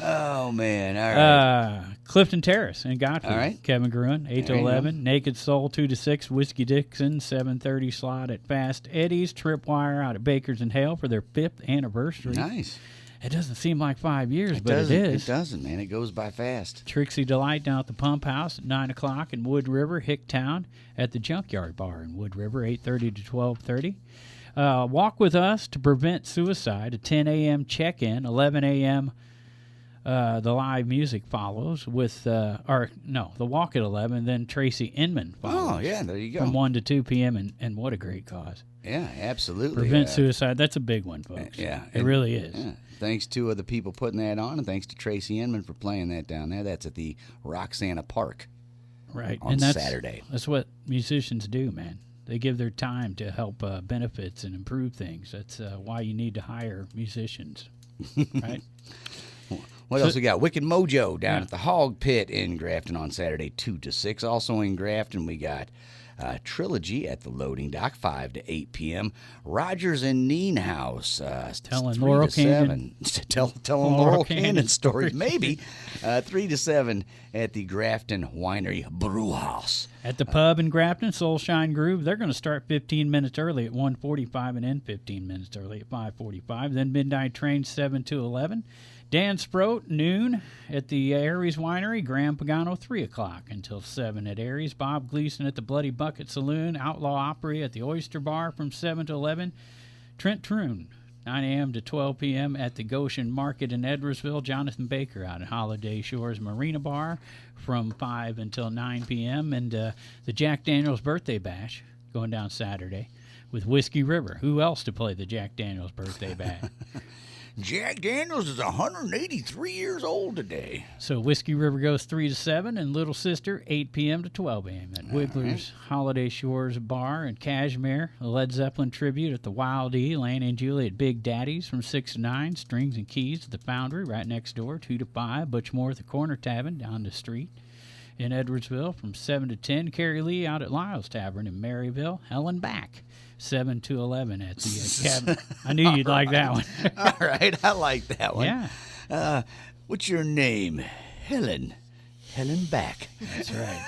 Oh, man. All right. Clifton Terrace and Godfrey. All right. Kevin Gruen, 8 to 11. Naked Soul, 2 to 6. Whiskey Dixon, 7:30 slot at Fast Eddie's. Tripwire out at Baker's and Hale for their 5th anniversary. Nice. It doesn't seem like 5 years, but it is. It doesn't, man. It goes by fast. Trixie Delight down at the Pump House at 9 o'clock in Wood River, Hicktown at the Junkyard Bar in Wood River, 8:30 to 12:30. Walk with Us to Prevent Suicide, a 10 a.m. check-in, 11 a.m. The live music follows with, the walk at 11, then Tracy Inman follows. Oh, yeah, there you go. From 1 to 2 p.m., and what a great cause. Yeah, absolutely. Prevent suicide, that's a big one, folks. Yeah. It really is. Yeah. Thanks to the people putting that on, and thanks to Tracy Inman for playing that down there. That's at the Roxana Park. Right. On Saturday. That's what musicians do, man. They give their time to help benefits and improve things. That's why you need to hire musicians, right? What else we got? Wicked Mojo down at the Hog Pit in Grafton on Saturday, 2 to 6. Also in Grafton, we got Trilogy at the Loading Dock, 5 to 8 p.m. Rogers and Neen House, telling 3 Laurel to 7. Canyon. Telling Laurel Canyon stories, maybe. 3 to 7 at the Grafton Winery Brew House. At the pub in Grafton, Soulshine Groove, they're going to start 15 minutes early at 1:45 and end 15 minutes early at 5:45. Then Midnight Train, 7 to 11. Dan Sproat, noon at the Aries Winery. Graham Pagano, 3 o'clock until 7 at Aries. Bob Gleason at the Bloody Bucket Saloon. Outlaw Opry at the Oyster Bar from 7 to 11. Trent Troon, 9 a.m. to 12 p.m. at the Goshen Market in Edwardsville. Jonathan Baker out at Holiday Shores Marina Bar from 5 until 9 p.m. And the Jack Daniels Birthday Bash going down Saturday with Whiskey River. Who else to play the Jack Daniels Birthday Bash? Jack Daniels is 183 years old today. So Whiskey River goes 3 to 7, and Little Sister 8 p.m. to 12 a.m. at Wiggler's Holiday Shores Bar in Cashmere. A Led Zeppelin tribute at the Wildey, Lane and Julie at Big Daddy's from 6 to 9. Strings and Keys at the Foundry right next door, 2 to 5. Butchmore at the Corner Tavern down the street in Edwardsville from 7 to 10. Carrie Lee out at Lyle's Tavern in Maryville. Helen back. 7 to 11 at the cabin. I knew you'd like that one. All right, I like that one. Yeah. What's your name? Helen. Helen Back. That's right.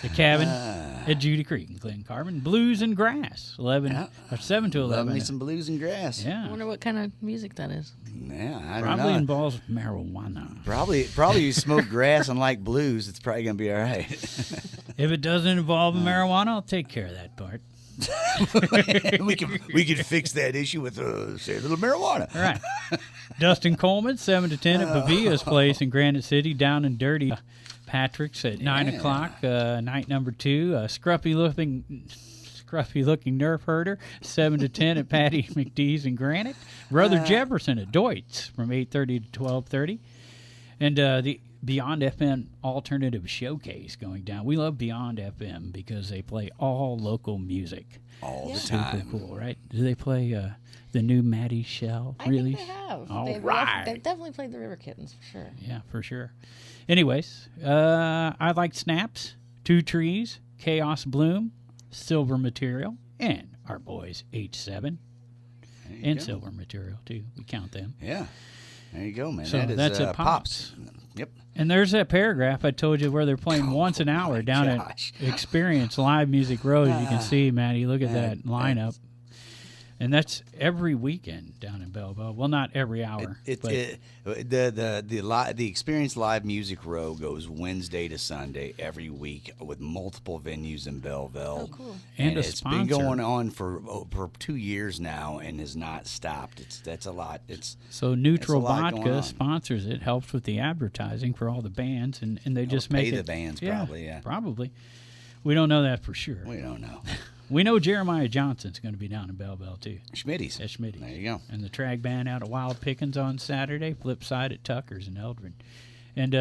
The cabin at Judy Creek in Glen Carbon. Blues and Grass, 7 to 11. Love me some blues and grass. Yeah. I wonder what kind of music that is. Yeah, I don't Probably know. involves marijuana. Probably you smoke grass and like blues, it's probably going to be all right. If it doesn't involve marijuana, I'll take care of that part. we can fix that issue with say a little marijuana. All right. Dustin Coleman, 7 to 10 at Pavia's place in Granite City, down and dirty. Patrick's at 9 o'clock, night number 2. Scruffy looking Nerf herder, 7 to 10 at Patty McDee's in Granite. Brother Jefferson at Deutz from 8:30 to 12:30, and the Beyond FM Alternative Showcase going down. We love Beyond FM because they play all local music all the Super time. cool, right? Do they play the new Mattie Schell release? I think they have. All they've right. They've definitely played the River Kittens for sure. Yeah, for sure. Anyways, I like Snaps, Two Trees, Chaos Bloom, Silver Material, and our boys H7 and Silver Material too. We count them. Yeah. There you go, man. So that is, that's at Pops. Yep. And there's that paragraph I told you where they're playing once an hour down at Experience Live Music Road. You can see, Matty, look at that lineup. And that's every weekend down in Belleville. Well, not every hour. The Experience Live Music Row goes Wednesday to Sunday every week with multiple venues in Belleville. Oh, cool. And a it's sponsor. been going on for 2 years now and has not stopped. That's a lot. So Neutral That's a lot going Vodka on. sponsors it, helps with the advertising for all the bands, and they just make pay it. the bands probably, yeah. Probably. We don't know that for sure. We don't know. We know Jeremiah Johnson's going to be down in Belleville, too. Schmitty's. At Schmitty's. There you go. And the Trag Band out of Wild Pickens on Saturday, Flipside at Tucker's in Eldred. And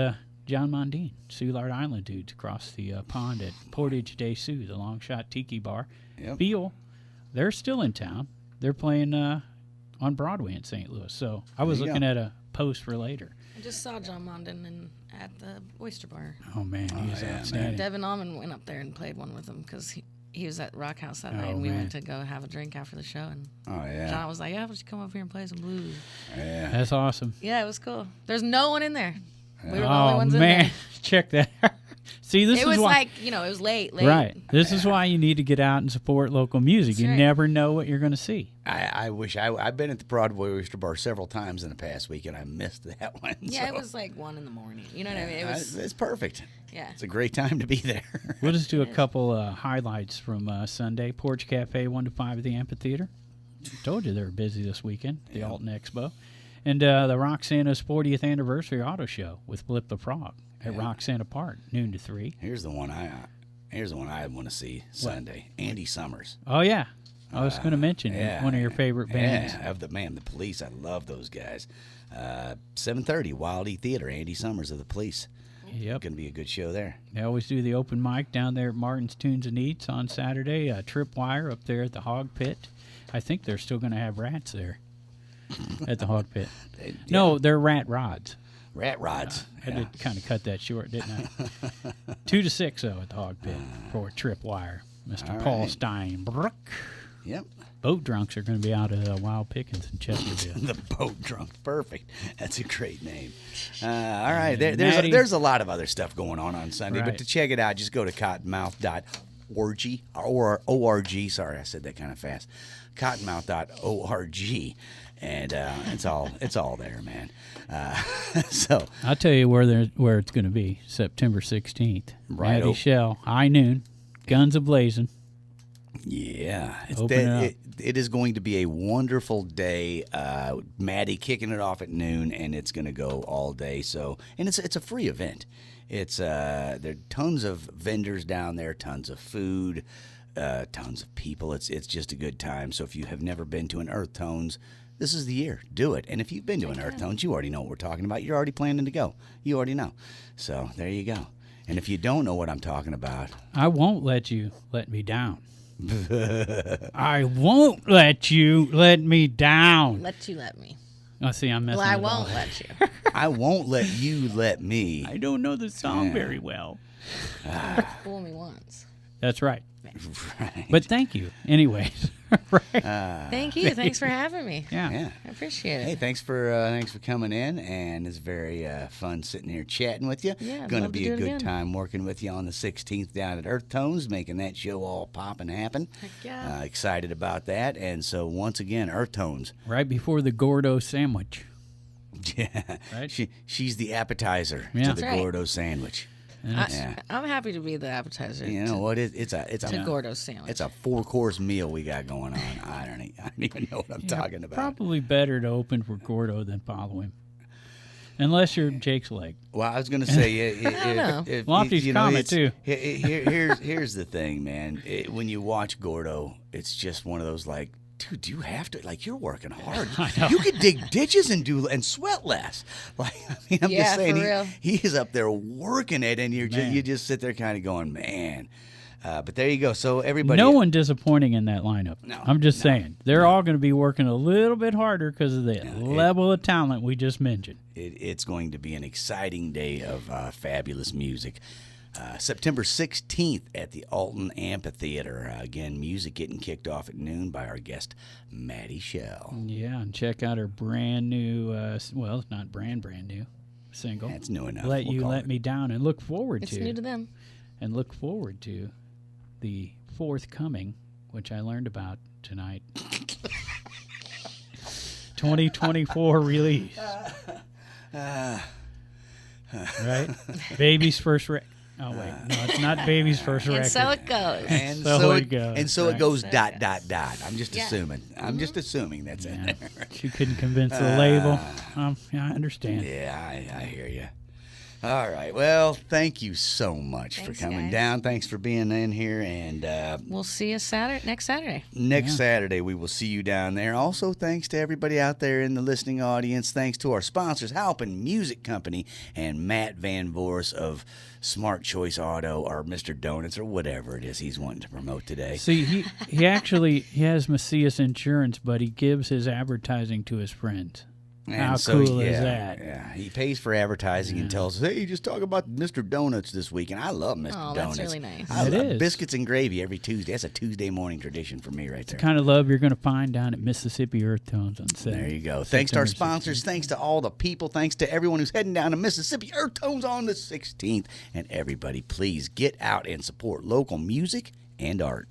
John Mondine, Soulard Island dudes across the pond at Portage de Sioux, the Long Shot Tiki Bar. Yep. Beal, they're still in town. They're playing on Broadway in St. Louis. So I was looking at a post for later. I just saw John Mondin at the Oyster Bar. Oh, man, he was outstanding. Devin Allman went up there and played one with him because he was at Rock House that night, and we went to go have a drink after the show. And John was like, "Yeah, let's come up here and play some blues." Yeah. That's awesome. Yeah, it was cool. There's no one in there. We were the only ones in there. Check that out. See, this It is was why, like, it was late. right. This is why you need to get out and support local music. That's You right. never know what you're going to see. I wish I've been at the Broadway Oyster Bar several times in the past week, and I missed that one. Yeah, so. it was like 1 a.m. You know what I mean? It was. It's perfect. Yeah. It's a great time to be there. We'll just do a couple highlights from Sunday. Porch Cafe 1 to 5 at the Amphitheater. Told you they were busy this weekend. The Alton Expo, and the Roxanna's 40th anniversary auto show with Flip the Frog at Roxanna Park, noon to 3. Here's the one I want to see Sunday. Andy Summers. Oh yeah, I was going to mention one of your favorite bands. Yeah, of the Police. I love those guys. 7:30, Wildey Theatre. Andy Summers of the Police. Yep. Going to be a good show there. They always do the open mic down there at Martin's Tunes and Eats on Saturday. Tripwire up there at the Hog Pit. I think they're still going to have rats there at the Hog Pit. No, they're rat rods. Rat rods. I did kind of cut that short, didn't I? 2 to 6, though, at the Hog Pit for Tripwire. Mr. Paul right. Steinbrook. Yep. Boat drunks are going to be out at Wild Pickens in Chesterfield. The Boat Drunk. Perfect. That's a great name. All right. There's a lot of other stuff going on Sunday, but to check it out, just go to cottonmouth.org or org. Sorry, I said that kind of fast. Cottonmouth.org. And it's all there, man. So I'll tell you where it's going to be. September 16th. Right. Mattie Schell, high noon, guns a-blazing. yeah, It is going to be a wonderful day. Mattie kicking it off at noon, and it's going to go all day. So, and it's a free event. It's there are tons of vendors down there, tons of food, tons of people. It's just a good time. So if you have never been to an Earthtones, this is the year. Do it. And if you've been to an Earthtones, you already know what we're talking about. You're already planning to go. You already know. So there you go. And if you don't know what I'm talking about, I won't let you let me down. I won't let you let me down. Let me. Oh, see, I'm messing Well, I it won't up. let you. I won't let you let me. I don't know the song very well. Fool me once. That's right. Right. But thank you. Anyways. Right. Thank you. Thanks for having me. Yeah. I appreciate it. Hey, thanks for coming in, and it's very fun sitting here chatting with you. Yeah, I'd going to love to be do a it good again. time working with you on the 16th down at Earthtones, making that show all pop and happen. Heck yeah. Excited about that, and so once again, Earthtones. Right before the Gordo sandwich. Yeah, Right? she's the appetizer Yeah. to That's the right. Gordo sandwich. I'm happy to be the appetizer. You know what? It's a to Gordo's sandwich. It's a 4-course meal we got going on. I don't even know what I'm talking about. Probably better to open for Gordo than follow him. Unless you're Jake's leg. Well, I was going to say, if Lofty's Comet, too. Here's the thing, man. When you watch Gordo, it's just one of those like, dude, do you have to, like, you're working hard. You could dig ditches and sweat less. Like, I mean, I'm just saying, for real. he is up there working it, and you just sit there kind of going, man. But there you go. So everybody, No one disappointing in that lineup. No, I'm just saying. They're all going to be working a little bit harder because of the level of talent we just mentioned. it's going to be an exciting day of fabulous music. September 16th at the Alton Amphitheater. Again, music getting kicked off at noon by our guest, Mattie Schell. Yeah, and check out her brand new, well, it's not brand new single. That's new enough. Let We'll You call Let it. Me Down, and look forward It's to new to them. and look forward to the forthcoming, which I learned about tonight. 2024 release. Right? Baby's first record. Oh, wait. No, it's not Baby's first record. And so it goes. And So it goes, And so it right. goes So it dot, goes. dot. I'm just assuming. I'm just assuming that's in Yeah. there. She couldn't convince the label. Yeah, I understand. Yeah, I hear you. All right. Well, thank you so much Thanks, for coming guys. down. Thanks for being in here. And We'll see you next Saturday. next Saturday, we will see you down there. Also, thanks to everybody out there in the listening audience. Thanks to our sponsors, Halpin Music Company and Matt Van Voorhis of Smart Choice Auto, or Mr. Donuts, or whatever it is he's wanting to promote today. See, he actually has Macias insurance, but he gives his advertising to his friends. And How so, cool yeah, is that? Yeah, he pays for advertising and tells us, "Hey, just talk about Mr. Donuts this week." And I love Mr. Oh, Donuts. that's really nice. I It love is. biscuits and gravy every Tuesday. That's a Tuesday morning tradition for me, right there. Kind of love you're going to find down at Mississippi Earthtones on Saturday. There you go. Thanks to our September sponsors. 16th. Thanks to all the people. Thanks to everyone who's heading down to Mississippi Earthtones on the 16th. And everybody, please get out and support local music and art.